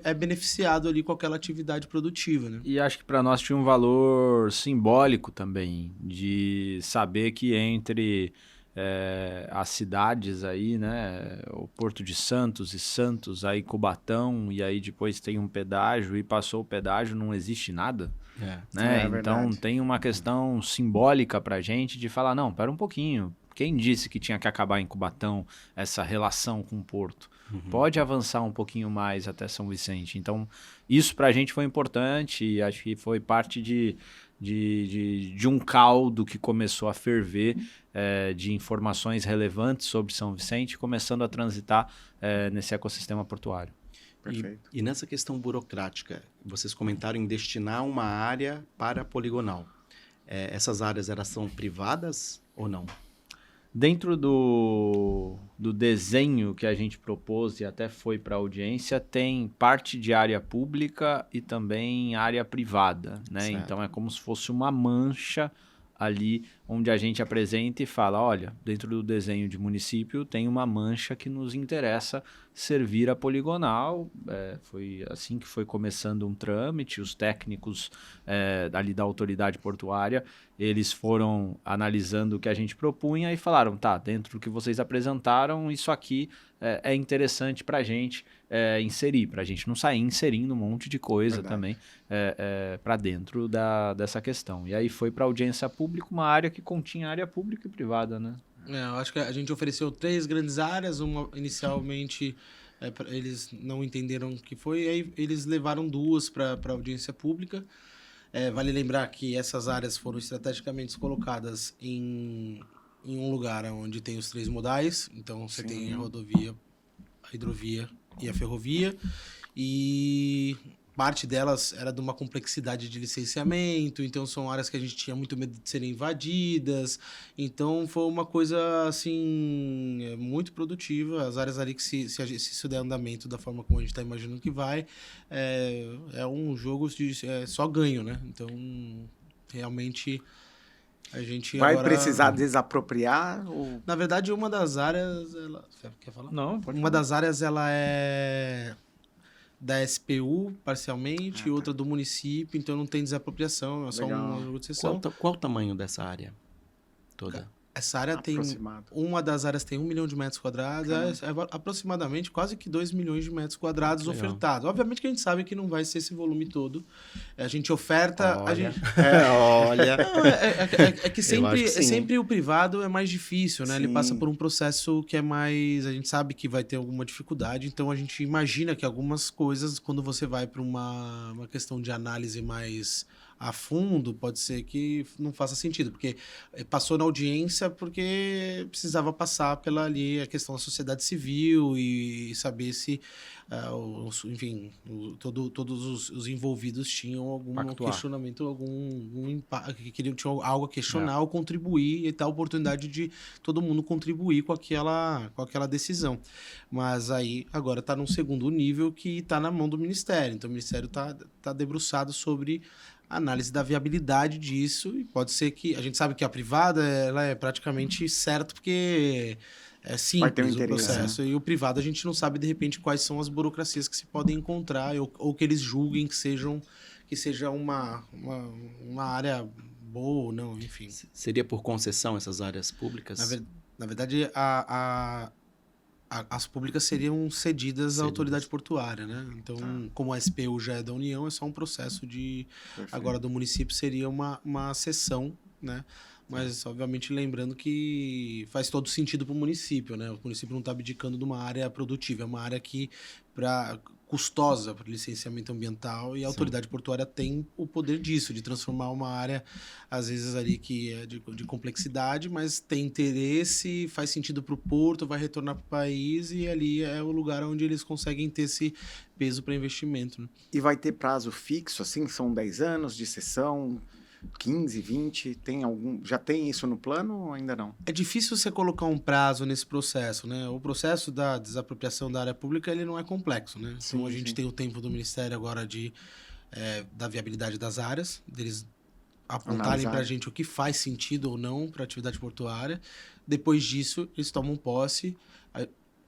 é beneficiado ali com aquela atividade produtiva, né? E acho que para nós tinha um valor simbólico também, de saber que entre as cidades aí, né, o Porto de Santos e Santos, aí Cubatão, e aí depois tem um pedágio, e passou o pedágio, não existe nada, né? Então tem uma questão simbólica pra gente de falar, não, pera um pouquinho, quem disse que tinha que acabar em Cubatão essa relação com o Porto? Pode avançar um pouquinho mais até São Vicente. Então, isso pra gente foi importante e acho que foi parte de um caldo que começou a ferver de informações relevantes sobre São Vicente, começando a transitar nesse ecossistema portuário. E nessa questão burocrática, vocês comentaram em destinar uma área para poligonal. Essas áreas elas são privadas ou não? Dentro do desenho que a gente propôs e até foi para a audiência, tem parte de área pública e também área privada, né? Certo. Então é como se fosse uma mancha ali onde a gente apresenta e fala, olha, dentro do desenho de município tem uma mancha que nos interessa servir a poligonal. Foi assim que foi começando um trâmite, os técnicos ali da autoridade portuária, eles foram analisando o que a gente propunha e falaram, tá, dentro do que vocês apresentaram, isso aqui é interessante para a gente inserir, para a gente não sair inserindo um monte de coisa também para dentro dessa questão. E aí foi para audiência pública uma área que continha área pública e privada, né? Eu acho que a gente ofereceu 3 grandes áreas, uma inicialmente eles não entenderam o que foi, e aí eles levaram 2 para audiência pública. Vale lembrar que essas áreas foram estrategicamente colocadas em um lugar onde tem os 3 modais. Então, você tem a rodovia, a hidrovia e a ferrovia. E parte delas era de uma complexidade de licenciamento. Então, são áreas que a gente tinha muito medo de serem invadidas. Então, foi uma coisa, assim, muito produtiva. As áreas ali que, se isso der andamento da forma como a gente está imaginando que vai, é um jogo de só ganho, né? Então, realmente, a gente Vai agora... precisar desapropriar? Ou... Na verdade, uma das áreas... Quer falar? Não, pode Uma das áreas, ela é da SPU, parcialmente, e outra do município, então não tem desapropriação, é só uma jogo de cessão. Qual o tamanho dessa área toda? Essa área tem... Aproximado. Uma das áreas tem 1 milhão de metros quadrados, aproximadamente quase que 2 milhões de metros quadrados Legal. ofertados. Obviamente que a gente sabe que não vai ser esse volume todo. A gente oferta... Olha. Olha... É que Eu acho que sim. sempre o privado é mais difícil, né? Sim. Ele passa por um processo que é mais... A gente sabe que vai ter alguma dificuldade, então a gente imagina que algumas coisas, quando você vai para uma questão de análise mais a fundo, pode ser que não faça sentido, porque passou na audiência porque precisava passar pela ali a questão da sociedade civil e saber se, enfim, todos os envolvidos tinham algum Pactuar. questionamento, algum impacto, que tinham algo a questionar ou contribuir, e tal oportunidade de todo mundo contribuir com aquela decisão. Mas aí, agora está num segundo nível que está na mão do Ministério. Então, o Ministério está debruçado sobre análise da viabilidade disso, e pode ser que... A gente sabe que a privada, ela é praticamente certa, porque é simples o processo. E o privado, a gente não sabe, de repente, quais são as burocracias que se podem encontrar, ou que eles julguem que seja uma área boa ou não, enfim. Seria por concessão essas áreas públicas? Na verdade, as públicas seriam cedidas à autoridade portuária, né? Então, como a SPU já é da União, é só um processo de... Perfeito. Agora, do município seria uma cessão, né? Mas, obviamente, lembrando que faz todo sentido para o município, né? O município não está abdicando de uma área produtiva, é uma área que custosa para licenciamento ambiental, e a autoridade portuária tem o poder disso, de transformar uma área, às vezes ali que é de complexidade, mas tem interesse, faz sentido para o porto, vai retornar para o país, e ali é o lugar onde eles conseguem ter esse peso para investimento, né? E vai ter prazo fixo, assim? São 10 anos de cessão, 15, 20? Já tem isso no plano ou ainda não? É difícil você colocar um prazo nesse processo, né? O processo da desapropriação da área pública, ele não é complexo, né? Sim, então, a gente tem o tempo do Ministério agora da viabilidade das áreas, deles apontarem para a gente o que faz sentido ou não para a atividade portuária. Depois disso, eles tomam posse.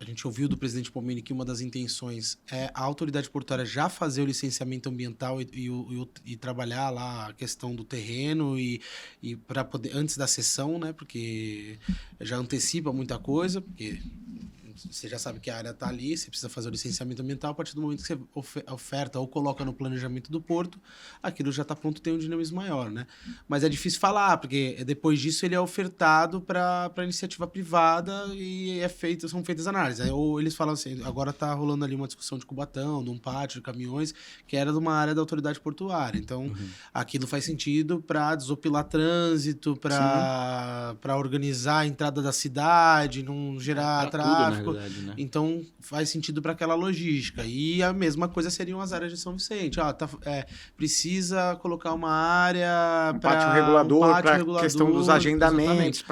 A gente ouviu do presidente Pomini que uma das intenções é a autoridade portuária já fazer o licenciamento ambiental e trabalhar lá a questão do terreno e para poder, antes da cessão, né? Porque já antecipa muita coisa, porque você já sabe que a área está ali, você precisa fazer o licenciamento ambiental. A partir do momento que você oferta ou coloca no planejamento do porto, aquilo já está pronto, tem um dinamismo maior, né? Mas é difícil falar, porque depois disso ele é ofertado para iniciativa privada e são feitas análises. Ou eles falam assim, agora está rolando ali uma discussão de Cubatão, de um pátio de caminhões, que era de uma área da autoridade portuária. Então, aquilo faz sentido para desopilar trânsito, para organizar a entrada da cidade, não gerar tráfego. Verdade, né? Então, faz sentido para aquela logística. E a mesma coisa seriam as áreas de São Vicente. Precisa colocar uma área pátio regulador para a questão dos agendamentos.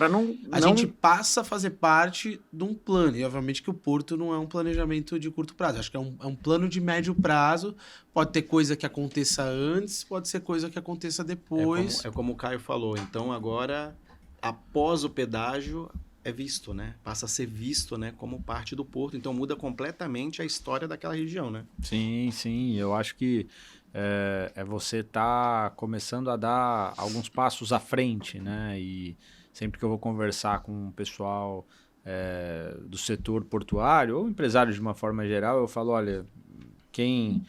A gente passa a fazer parte de um plano. E, obviamente, que o porto não é um planejamento de curto prazo. Acho que é um plano de médio prazo. Pode ter coisa que aconteça antes, pode ser coisa que aconteça depois. É como o Caio falou. Então, agora, após o pedágio, é visto, né? Passa a ser visto, né, como parte do porto. Então muda completamente a história daquela região, né? Sim. Eu acho que você tá começando a dar alguns passos à frente, né? E sempre que eu vou conversar com o pessoal do setor portuário ou empresário de uma forma geral, eu falo, olha, quem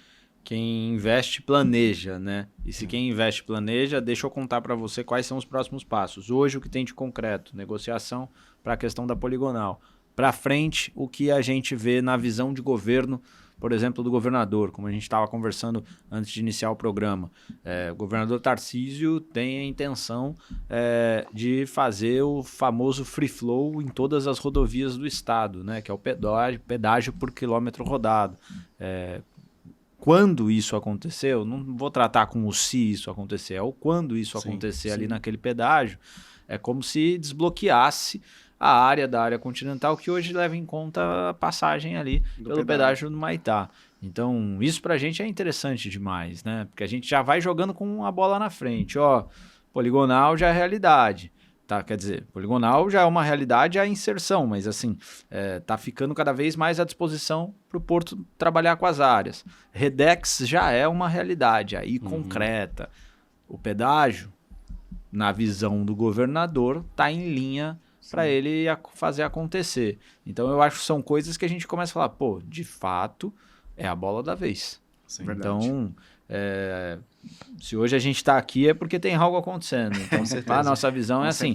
investe planeja, né? E se quem investe planeja, deixa eu contar para você quais são os próximos passos. Hoje o que tem de concreto, negociação para a questão da poligonal. para frente o que a gente vê na visão de governo, por exemplo, do governador, como a gente estava conversando antes de iniciar o programa. O governador Tarcísio tem a intenção de fazer o famoso free flow em todas as rodovias do estado, né, que é o pedágio por quilômetro rodado. Quando isso acontecer, eu não vou tratar como se isso acontecer, é o quando isso acontecer ali naquele pedágio, é como se desbloqueasse a área da área continental, que hoje leva em conta a passagem ali pelo pedágio do Maitá. Então, isso pra gente é interessante demais, né? Porque a gente já vai jogando com a bola na frente. Poligonal já é realidade. Tá? Quer dizer, poligonal já é uma realidade a inserção, mas assim, tá ficando cada vez mais à disposição para o Porto trabalhar com as áreas. Redex já é uma realidade aí concreta. O pedágio, na visão do governador, tá em linha para ele fazer acontecer. Então eu acho que são coisas que a gente começa a falar, de fato, é a bola da vez. Sim, então, se hoje a gente está aqui é porque tem algo acontecendo. Então, a nossa visão é assim,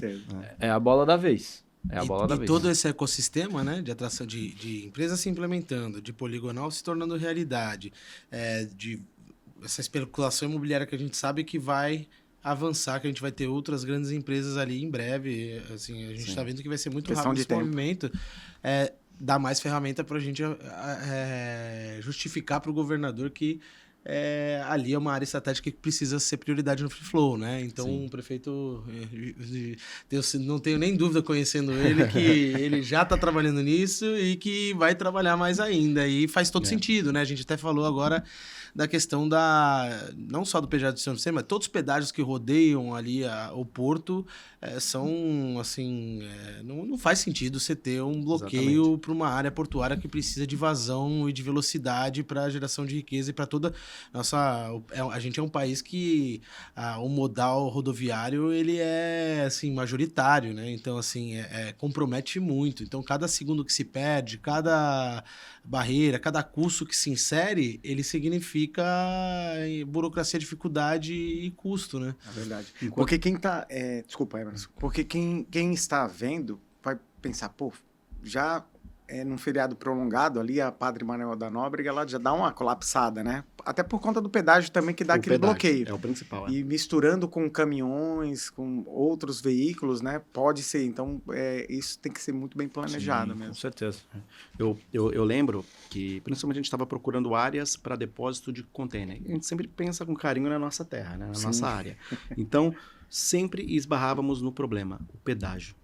é a bola da vez. É a bola da vez. E todo esse ecossistema, né, de atração de empresas se implementando, de poligonal se tornando realidade, de essa especulação imobiliária que a gente sabe que vai avançar, que a gente vai ter outras grandes empresas ali em breve. Assim, a gente está vendo que vai ser muito rápido esse movimento. Dá mais ferramenta para a gente justificar para o governador que ali é uma área estratégica que precisa ser prioridade no free flow, né? Então o prefeito, eu não tenho nem dúvida conhecendo ele que ele já está trabalhando nisso e que vai trabalhar mais ainda, e faz todo sentido, né? A gente até falou agora da questão não só do pedágio de São Vicente, mas todos os pedágios que rodeiam ali o porto são, assim, não faz sentido você ter um bloqueio para uma área portuária que precisa de vazão e de velocidade para geração de riqueza e para toda a gente é um país que o modal rodoviário ele é, assim, majoritário, né? Então, assim, compromete muito. Então, cada segundo que se perde, cada barreira, cada custo que se insere, ele significa burocracia, dificuldade e custo, né? É verdade. Porque quem tá... desculpa, Emerson. Porque quem está vendo vai pensar, já num feriado prolongado ali, a Padre Manuel da Nóbrega, ela já dá uma colapsada, né? Até por conta do pedágio também, que dá aquele bloqueio. É o principal. E misturando com caminhões, com outros veículos, né? Pode ser. Então, isso tem que ser muito bem planejado mesmo. Com certeza. Eu lembro que, principalmente, a gente estava procurando áreas para depósito de container. A gente sempre pensa com carinho na nossa terra, né? Na nossa área. Então, sempre esbarrávamos no problema, o pedágio.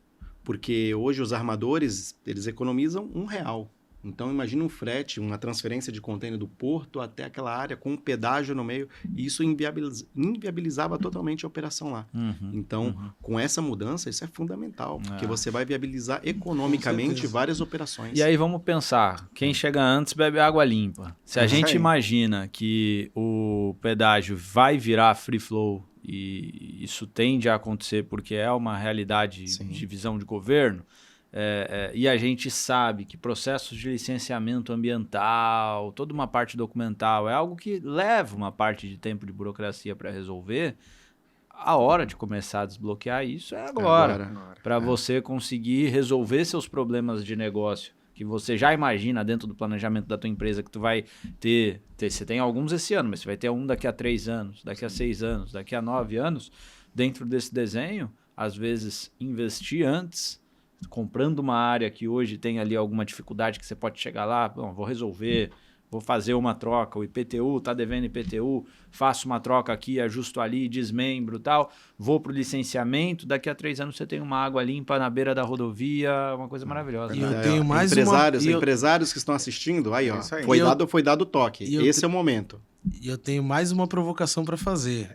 Porque hoje os armadores, eles economizam R$1. Então, imagina um frete, uma transferência de contêiner do porto até aquela área com um pedágio no meio, e isso inviabilizava totalmente a operação lá. Então, com essa mudança, isso é fundamental, porque você vai viabilizar economicamente várias operações. E aí vamos pensar, quem chega antes bebe água limpa. Se a gente imagina que o pedágio vai virar free flow, e isso tende a acontecer porque é uma realidade de visão de governo, e a gente sabe que processos de licenciamento ambiental, toda uma parte documental, é algo que leva uma parte de tempo de burocracia para resolver. A hora de começar a desbloquear isso é agora. Para você conseguir resolver seus problemas de negócio, que você já imagina dentro do planejamento da tua empresa que tu vai ter, você tem alguns esse ano, mas você vai ter um daqui a 3 anos, daqui a 6 anos, daqui a 9 anos. Dentro desse desenho, às vezes investir antes, comprando uma área que hoje tem ali alguma dificuldade que você pode chegar lá, vou resolver, vou fazer uma troca, o IPTU está devendo IPTU, faço uma troca aqui, ajusto ali, desmembro e tal, vou para o licenciamento, daqui a 3 anos você tem uma água limpa na beira da rodovia, uma coisa maravilhosa. E eu tenho mais empresários que estão assistindo, aí, ó, foi dado o toque, esse é o momento. E eu tenho mais uma provocação para fazer.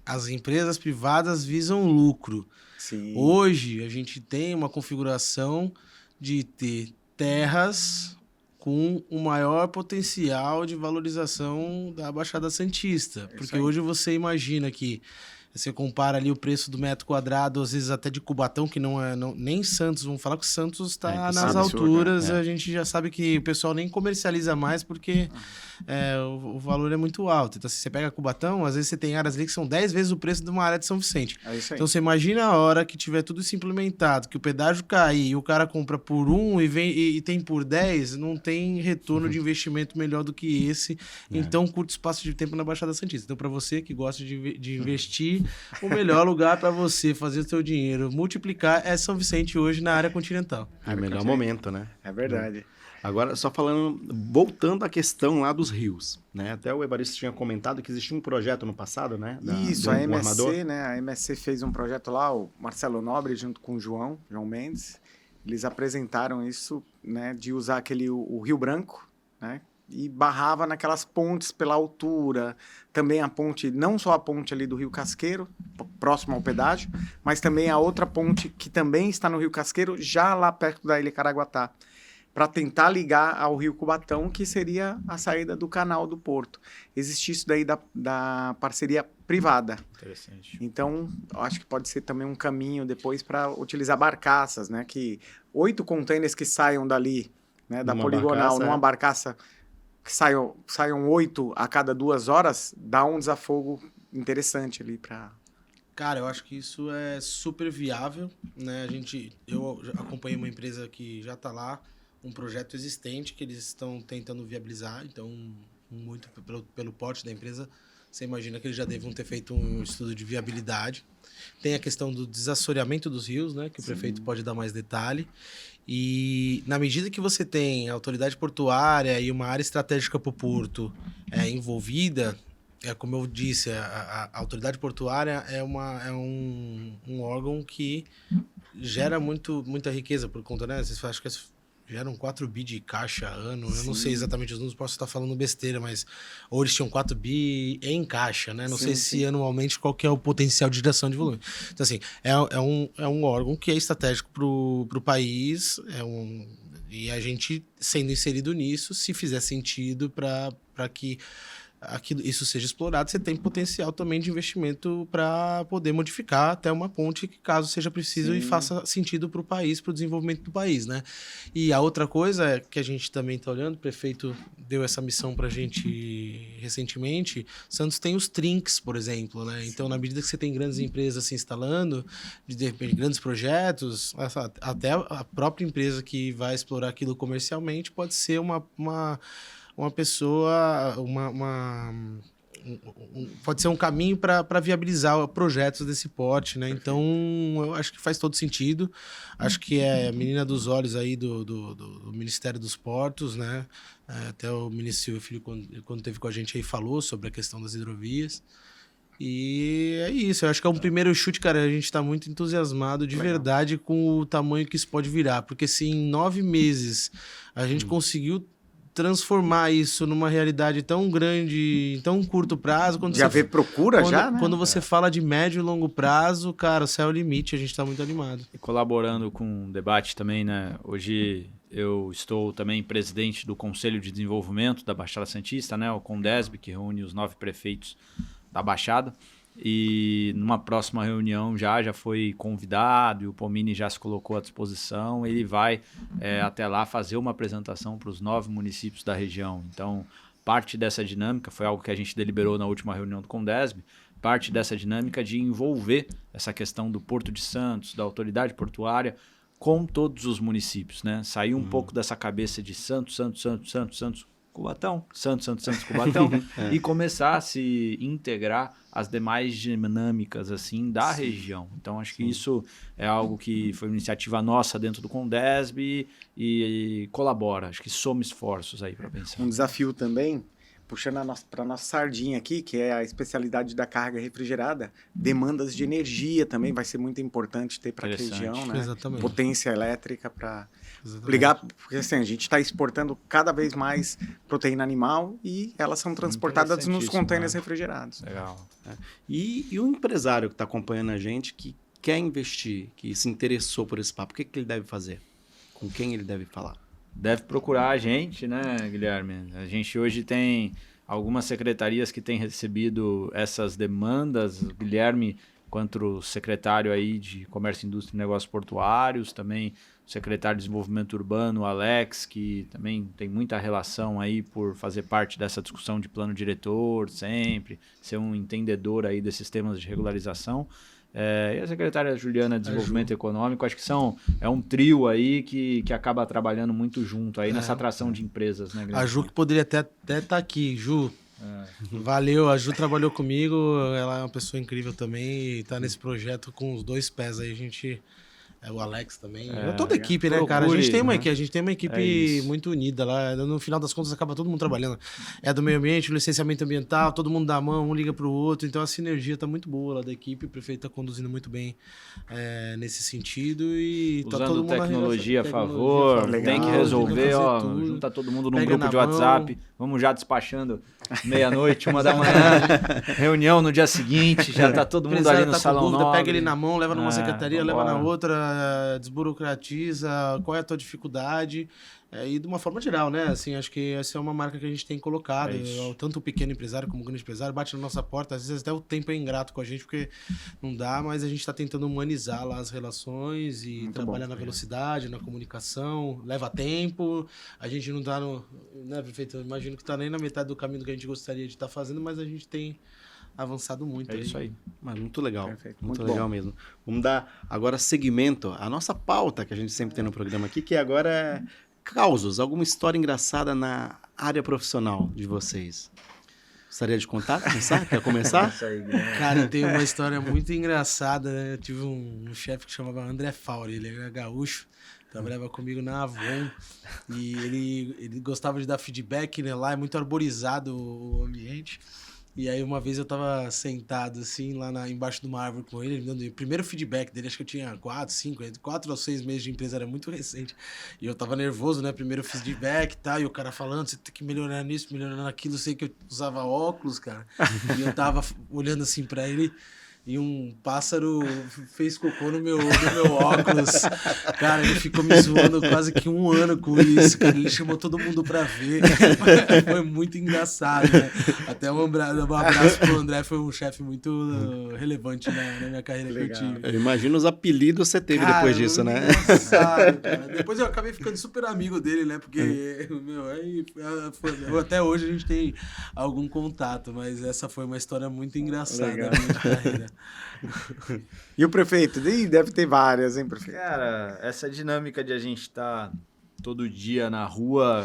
As empresas privadas visam lucro. Sim. Hoje, a gente tem uma configuração de ter terras com o maior potencial de valorização da Baixada Santista. Porque hoje você imagina que Você compara ali o preço do metro quadrado, às vezes até de Cubatão, que nem Santos, vamos falar que o Santos está nas alturas, a gente já sabe que o pessoal nem comercializa mais porque o valor é muito alto. Então, se você pega Cubatão, às vezes você tem áreas ali que são 10 vezes o preço de uma área de São Vicente. É isso aí. Então, você imagina a hora que tiver tudo isso implementado, que o pedágio cair e o cara compra por 1 e tem por 10, não tem retorno de investimento melhor do que esse em tão curto espaço de tempo na Baixada Santista. Então, para você que gosta de investir, o melhor lugar para você fazer o seu dinheiro multiplicar é São Vicente hoje na área continental. É o melhor momento, né? É verdade. Agora, só falando, voltando à questão lá dos rios, né? Até o Evaristo tinha comentado que existia um projeto no passado, né? Isso, a MSC, né? A MSC fez um projeto lá, o Marcelo Nobre junto com o João Mendes, eles apresentaram isso, né? De usar o Rio Branco, né? E barrava naquelas pontes pela altura, também a ponte, não só a ponte ali do Rio Casqueiro, próximo ao pedágio, mas também a outra ponte que também está no Rio Casqueiro, já lá perto da Ilha Caraguatá, para tentar ligar ao Rio Cubatão, que seria a saída do canal do Porto. Existe isso daí da parceria privada. Interessante. Então, eu acho que pode ser também um caminho depois para utilizar barcaças, né? Que 8 contêineres que saiam dali, né? Da poligonal, numa barcaça que saiam 8 a cada 2 horas, dá um desafogo interessante ali para... Cara, eu acho que isso é super viável, né? Eu acompanhei uma empresa que já está lá, um projeto existente que eles estão tentando viabilizar, então, muito pelo porte da empresa, você imagina que eles já devam ter feito um estudo de viabilidade. Tem a questão do desassoreamento dos rios, né? Que o prefeito pode dar mais detalhe. E na medida que você tem a autoridade portuária e uma área estratégica para o porto envolvida, como eu disse, a autoridade portuária é um órgão que gera muita riqueza por conta, né? Vocês acham que geram 4 bi de caixa ano, eu não sei exatamente os números, posso estar falando besteira, mas ou eles tinham 4 bi em caixa, né? Não sei se anualmente qual que é o potencial de geração de volume. Então, assim, é um órgão que é estratégico para o país, e a gente sendo inserido nisso, se fizer sentido para que isso seja explorado, você tem potencial também de investimento para poder modificar até uma ponte que, caso seja preciso, e faça sentido para o país, para o desenvolvimento do país, né? E a outra coisa que a gente também está olhando, o prefeito deu essa missão para a gente recentemente, Santos tem os trinques, por exemplo, né? Então, na medida que você tem grandes empresas se instalando, de repente, grandes projetos, até a própria empresa que vai explorar aquilo comercialmente pode ser uma pessoa, pode ser um caminho para viabilizar projetos desse porte, né? Então, eu acho que faz todo sentido. Acho que é a menina dos olhos aí do Ministério dos Portos, né? Até o ministro Silvio Filho, quando esteve com a gente aí, falou sobre a questão das hidrovias. E é isso, eu acho que é um primeiro chute, cara. A gente está muito entusiasmado de verdade com o tamanho que isso pode virar. Porque se em 9 meses a gente conseguiu transformar isso numa realidade tão grande, em tão curto prazo... Já vê procura já, né? Quando você fala de médio e longo prazo, cara, o céu é o limite, a gente está muito animado. E colaborando com o debate também, né? Hoje eu estou também presidente do Conselho de Desenvolvimento da Baixada Santista, né? O CONDESB, que reúne os 9 prefeitos da Baixada. E numa próxima reunião já foi convidado e o Pomini já se colocou à disposição. Ele vai até lá fazer uma apresentação para os 9 municípios da região. Então, parte dessa dinâmica foi algo que a gente deliberou na última reunião do CONDESB, parte dessa dinâmica de envolver essa questão do Porto de Santos, da autoridade portuária, com todos os municípios, né? Sair um pouco dessa cabeça de Santos, Cubatão, Santos, Cubatão, e começar a se integrar às demais dinâmicas assim da região. Então, acho que isso é algo que foi uma iniciativa nossa dentro do CONDESB e colabora. Acho que soma esforços aí para pensar. Um desafio também, puxando para a nossa sardinha aqui, que é a especialidade da carga refrigerada, demandas de energia também vai ser muito importante ter para a região, né? Exatamente. Potência elétrica para ligar, porque assim, a gente está exportando cada vez mais proteína animal e elas são transportadas nos contêineres refrigerados. Legal. E o empresário que está acompanhando a gente, que quer investir, que se interessou por esse papo, o que ele deve fazer? Com quem ele deve falar? Deve procurar a gente, né, Guilherme? A gente hoje tem algumas secretarias que têm recebido essas demandas, o Guilherme, quanto secretário aí de Comércio, Indústria e Negócios Portuários, também o secretário de Desenvolvimento Urbano, o Alex, que também tem muita relação aí por fazer parte dessa discussão de plano diretor sempre, ser um entendedor aí desses temas de regularização. E a secretária Juliana de Desenvolvimento Econômico, acho que é um trio aí que acaba trabalhando muito junto aí nessa atração de empresas, né, Guilherme? A Ju que poderia até estar aqui. Ju, valeu, a Ju trabalhou comigo, ela é uma pessoa incrível também e tá nesse projeto com os 2 pés aí, a gente... o Alex também. Toda a equipe, né, cara? A gente tem uma equipe muito unida lá. No final das contas, acaba todo mundo trabalhando. É do meio ambiente, o licenciamento ambiental, todo mundo dá a mão, um liga pro outro. Então a sinergia tá muito boa lá da equipe. O prefeito tá conduzindo muito bem nesse sentido. E usando tá todo mundo tecnologia a favor, legal, tem que resolver, ó, tudo. junta todo mundo num Pega grupo na de WhatsApp, mão. vamos já despachando meia-noite, 1 da manhã, reunião no dia seguinte, já tá todo mundo ali no tá salão com dúvida, nobre. pega ele na mão, leva numa secretaria, leva na vambora. outra, desburocratiza, qual é a tua dificuldade, e de uma forma geral, né? Assim, acho que essa é uma marca que a gente tem colocado. Tanto o pequeno empresário como o grande empresário bate na nossa porta. Às vezes até o tempo é ingrato com a gente, porque não dá, mas a gente está tentando humanizar lá as relações e muito trabalhar na velocidade, na comunicação. Leva tempo. A gente não tá no... Né, prefeito? Eu imagino que tá nem na metade do caminho que a gente gostaria de estar fazendo, mas a gente tem avançado muito. É isso aí. Mas muito legal. Perfeito. Muito Muito legal mesmo. Vamos dar agora seguimento à nossa pauta que a gente sempre tem no programa aqui, que agora é causos, alguma história engraçada na área profissional de vocês. Gostaria de contar? Quer começar? Isso aí, Guilherme. Cara, tem uma história muito engraçada, né? Eu tive um chefe que chamava André Fauri, ele era gaúcho, trabalhava comigo na Avon e ele gostava de dar feedback, né? Lá é muito arborizado o ambiente. E aí uma vez eu tava sentado assim, lá embaixo de uma árvore com ele me dando o primeiro feedback dele, acho que eu tinha 4 ou 6 meses de empresa, era muito recente. E eu tava nervoso, né? Primeiro feedback e tal, e o cara falando, você tem que melhorar nisso, melhorar naquilo. Sei que eu usava óculos, cara. E eu tava olhando assim pra ele e um pássaro fez cocô no meu óculos. Cara, ele ficou me zoando quase que 1 ano com isso, cara. Ele chamou todo mundo pra ver. Foi muito engraçado, né? Até um abraço pro André, foi um chefe muito relevante na minha carreira que eu tive. Eu imagino os apelidos que você teve depois disso, né? Engraçado, cara. Depois eu acabei ficando super amigo dele, né? Porque, até hoje a gente tem algum contato, mas essa foi uma história muito engraçada da minha carreira. E o prefeito? Deve ter várias, hein, prefeito? Cara, essa dinâmica de a gente estar todo dia na rua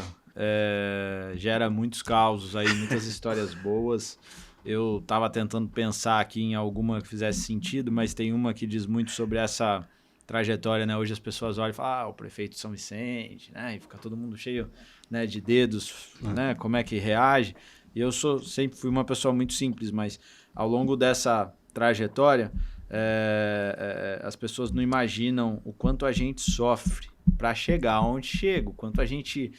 gera muitos causos aí, muitas histórias boas. Eu tava tentando pensar aqui em alguma que fizesse sentido, mas tem uma que diz muito sobre essa trajetória, né? Hoje as pessoas olham e falam, o prefeito de São Vicente, né? E fica todo mundo cheio, né, de dedos, né? Como é que reage? E eu sempre fui uma pessoa muito simples, mas ao longo dessa trajetória, as pessoas não imaginam o quanto a gente sofre para chegar onde chega, o quanto a gente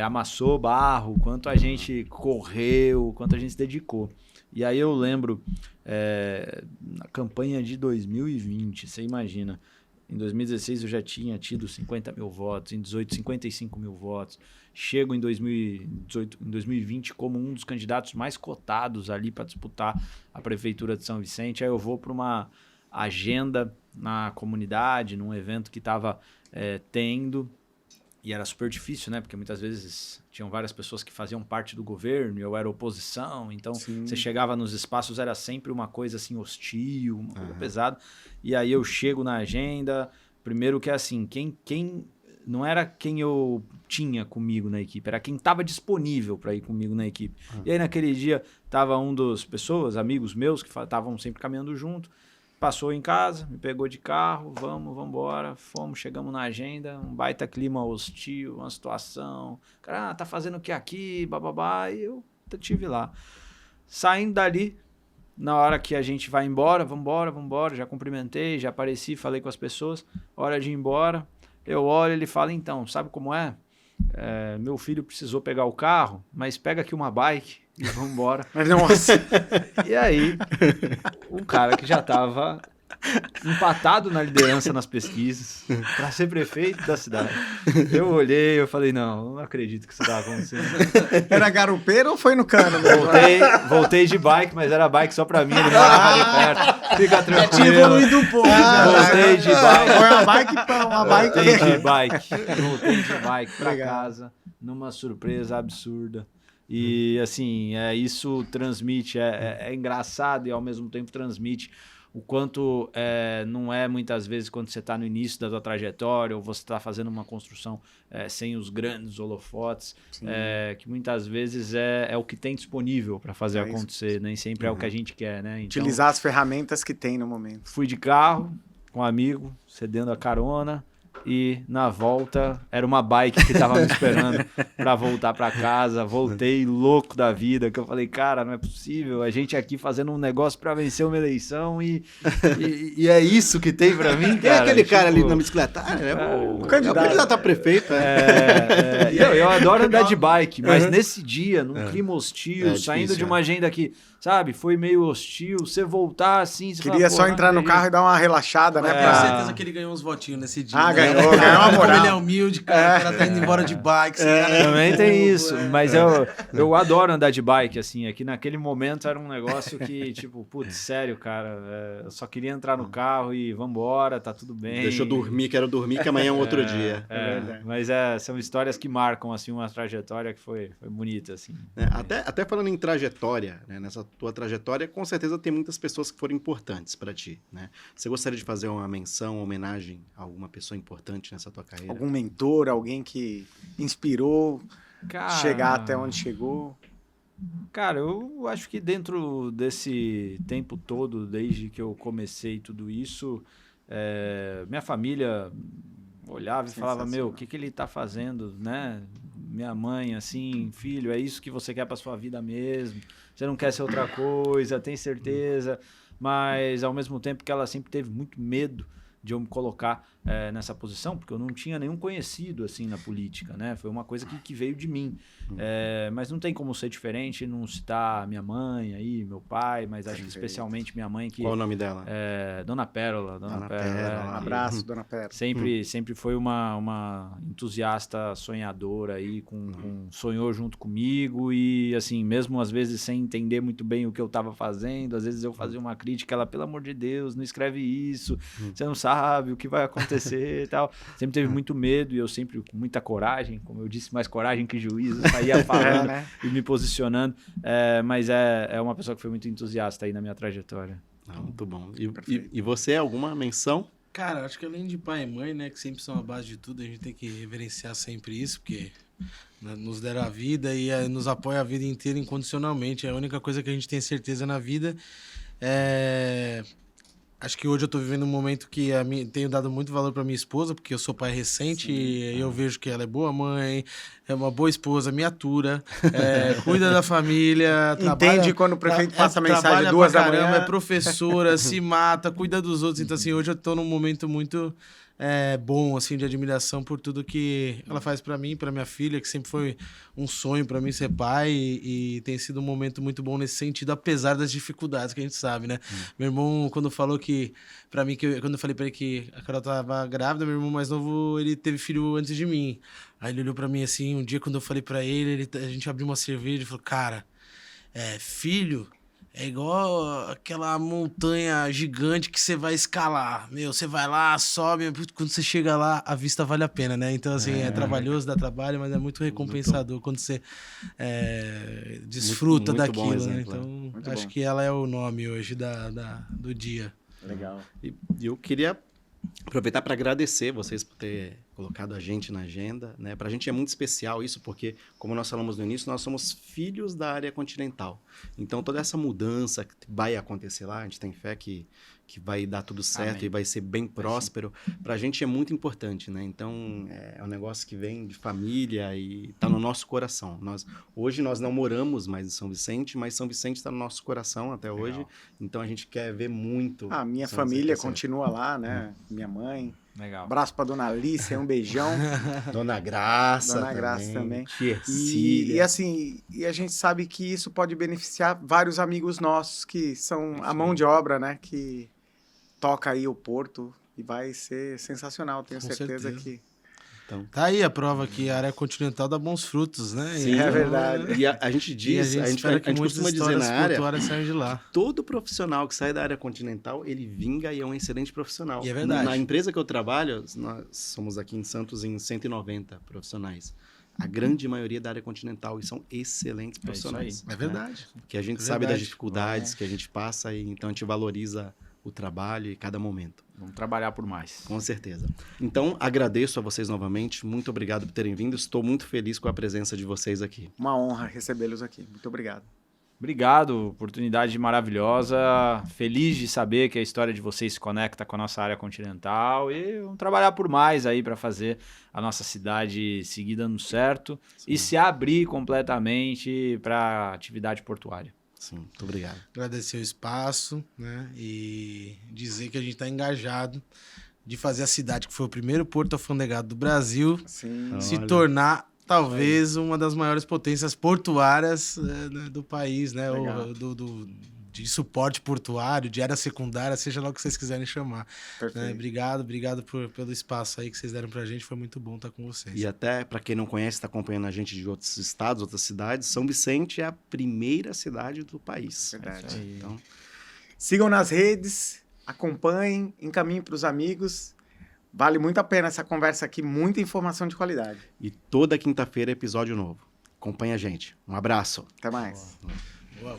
amassou barro, o quanto a gente correu, o quanto a gente se dedicou. E aí eu lembro, na campanha de 2020, você imagina, em 2016 eu já tinha tido 50 mil votos, em 2018 55 mil votos, chego em 2020 como um dos candidatos mais cotados ali para disputar a Prefeitura de São Vicente. Aí eu vou para uma agenda na comunidade, num evento que estava tendo, e era super difícil, né? Porque muitas vezes tinham várias pessoas que faziam parte do governo e eu era oposição, então você chegava nos espaços, era sempre uma coisa assim hostil, uma coisa pesada. E aí eu chego na agenda, primeiro que assim, quem não era quem eu tinha comigo na equipe, era quem estava disponível para ir comigo na equipe. E aí naquele dia tava um dos pessoas, amigos meus, que estavam sempre caminhando junto, passou em casa, me pegou de carro, vamos embora, chegamos na agenda, um baita clima hostil, uma situação, cara, tá fazendo o que aqui, bababá, e eu estive lá. Saindo dali, na hora que a gente vai embora, vambora, já cumprimentei, já apareci, falei com as pessoas, hora de ir embora, eu olho, ele fala, então, sabe como é? Meu filho precisou pegar o carro, mas pega aqui uma bike e vamos embora. Nossa! E aí, um cara que já estava empatado na liderança nas pesquisas para ser prefeito da cidade. Eu olhei, eu falei, não acredito que isso tá acontecendo. Era garupeiro ou foi no cano? Voltei de bike, mas era bike só pra mim, ele morava ali perto. Fica tranquilo. Tinha evoluído um pouco. Voltei de bike. Foi uma bike para uma bike. Voltei de bike pra casa, numa surpresa absurda. E assim, isso transmite, é engraçado e ao mesmo tempo transmite o quanto não é muitas vezes quando você está no início da sua trajetória ou você está fazendo uma construção sem os grandes holofotes, que muitas vezes é o que tem disponível para fazer acontecer, nem sempre é o que a gente quer, né? Então, utilizar as ferramentas que tem no momento. fui de carro com um amigo, cedendo a carona, e na volta era uma bike que tava me esperando para voltar para casa. Voltei louco da vida, que eu falei, cara, não é possível, a gente aqui fazendo um negócio para vencer uma eleição e é isso que tem para mim, cara. Quem é aquele cara ali na bicicleta? O candidato a prefeito. Eu adoro andar de bike, mas nesse dia, num clima hostil, saindo de uma agenda que, sabe, foi meio hostil, você voltar assim... Você queria só entrar no carro e dar uma relaxada, né? Tenho certeza que ele ganhou uns votinhos nesse dia. Ganhou uma moral. Como ele é humilde, cara, o cara tá indo embora de bike. Também tem isso, mas eu adoro andar de bike, assim, aqui naquele momento era um negócio que, tipo, putz, sério, cara, eu só queria entrar no carro e vambora, tá tudo bem. Deixa eu dormir, quero dormir, que amanhã é um outro dia. Mas são histórias que marcam, assim, uma trajetória que foi bonita, assim. Até falando em trajetória, né, nessa tua trajetória, com certeza tem muitas pessoas que foram importantes para ti, né? Você gostaria de fazer uma menção, uma homenagem a alguma pessoa importante nessa tua carreira? Algum mentor, alguém que inspirou chegar até onde chegou? Cara, eu acho que dentro desse tempo todo, desde que eu comecei tudo isso, minha família olhava e falava, o que ele tá fazendo, né? Minha mãe, assim, filho, é isso que você quer pra sua vida mesmo? Você não quer ser outra coisa, tem certeza? Mas, ao mesmo tempo que ela sempre teve muito medo de eu me colocar nessa posição, porque eu não tinha nenhum conhecido assim na política, né? Foi uma coisa que veio de mim. Mas não tem como ser diferente, não citar minha mãe aí, meu pai, mas acho que especialmente minha mãe que... Qual o nome dela? Dona Pérola. Dona Pérola. Um abraço, Dona Pérola. Sempre foi uma entusiasta sonhadora aí, sonhou junto comigo e assim, mesmo às vezes sem entender muito bem o que eu estava fazendo, às vezes eu fazia uma crítica, ela, pelo amor de Deus, não escreve isso, você não sabe o que vai acontecer e tal. Sempre teve muito medo e eu sempre com muita coragem, como eu disse, mais coragem que juízo, saía falando e me posicionando. Mas é uma pessoa que foi muito entusiasta aí na minha trajetória. Muito bom. E você, alguma menção? Cara, acho que além de pai e mãe, né, que sempre são a base de tudo, a gente tem que reverenciar sempre isso, porque nos deram a vida e nos apoia a vida inteira incondicionalmente. É a única coisa que a gente tem certeza na vida. Acho que hoje eu tô vivendo um momento que tenho dado muito valor pra minha esposa, porque eu sou pai recente e eu vejo que ela é boa mãe, é uma boa esposa, me atura, cuida da família, entende quando o prefeito passa mensagem 2 da manhã. É professora, se mata, cuida dos outros. Então, assim, hoje eu tô num momento muito bom, assim, de admiração por tudo que ela faz pra mim, pra minha filha, que sempre foi um sonho pra mim ser pai e tem sido um momento muito bom nesse sentido, apesar das dificuldades que a gente sabe, né? Meu irmão, quando falou que, pra mim, quando eu falei pra ele que a Carol tava grávida, meu irmão mais novo, ele teve filho antes de mim. Aí ele olhou pra mim assim, um dia quando eu falei pra ele, a gente abriu uma cerveja e falou, cara, filho é igual aquela montanha gigante que você vai escalar. Você vai lá, sobe, quando você chega lá, a vista vale a pena, né? Então, assim, é trabalhoso, dá trabalho, mas é muito recompensador quando você desfruta muito daquilo, exemplo, né? Então, muito acho que ela é o nome hoje do dia. Legal. E eu queria aproveitar para agradecer vocês por ter colocado a gente na agenda, né? Para a gente é muito especial isso, porque, como nós falamos no início, nós somos filhos da área continental. Então, toda essa mudança que vai acontecer lá, a gente tem fé que vai dar tudo certo. Amém. E vai ser bem próspero. Para a gente é muito importante, né? Então, é um negócio que vem de família e está no nosso coração. Hoje nós não moramos mais em São Vicente, mas São Vicente está no nosso coração até Legal. Hoje. Então, a gente quer ver muito. A minha família continua lá, né? Minha mãe. Legal. Abraço pra Dona Alice, um beijão. Dona Graça também. Tia e assim, a gente sabe que isso pode beneficiar vários amigos nossos que são a mão de obra, né? Que toca aí o Porto e vai ser sensacional, tenho Com certeza certeza. que... Tá aí a prova que a área continental dá bons frutos, né? Sim, é verdade. E a gente diz, E a gente espera que muitas costuma dizer histórias na área, portuárias saiam de lá. todo profissional que sai da área continental, ele vinga e é um excelente profissional. E é verdade. Na empresa que eu trabalho, nós somos aqui em Santos em 190 profissionais. A grande maioria da área continental e são excelentes profissionais. É verdade. Porque a gente É sabe das verdade. dificuldades que a gente passa e então a gente valoriza o trabalho e cada momento. Vamos trabalhar por mais. Com certeza. Então, agradeço a vocês novamente. Muito obrigado por terem vindo. Estou muito feliz com a presença de vocês aqui. Uma honra recebê-los aqui. Muito obrigado. Obrigado, oportunidade maravilhosa. Feliz de saber que a história de vocês se conecta com a nossa área continental e vamos trabalhar por mais aí para fazer a nossa cidade seguir dando certo e se abrir completamente para a atividade portuária. Sim, muito obrigado. Agradecer o espaço, né? E dizer que a gente está engajado de fazer a cidade que foi o primeiro porto alfandegado do Brasil Sim. Olha. se tornar talvez uma das maiores potências portuárias né, do país, né? Legal. De suporte portuário, de área secundária, seja lá o que vocês quiserem chamar. Né? Perfeito. Obrigado pelo espaço aí que vocês deram pra gente, foi muito bom estar com vocês. E até, para quem não conhece, está acompanhando a gente de outros estados, outras cidades, São Vicente é a primeira cidade do país. Verdade. Então, Sigam nas redes, acompanhem, encaminhem para os amigos. Vale muito a pena essa conversa aqui, muita informação de qualidade. e toda quinta-feira é episódio novo. Acompanha a gente. Um abraço. Até mais. Boa.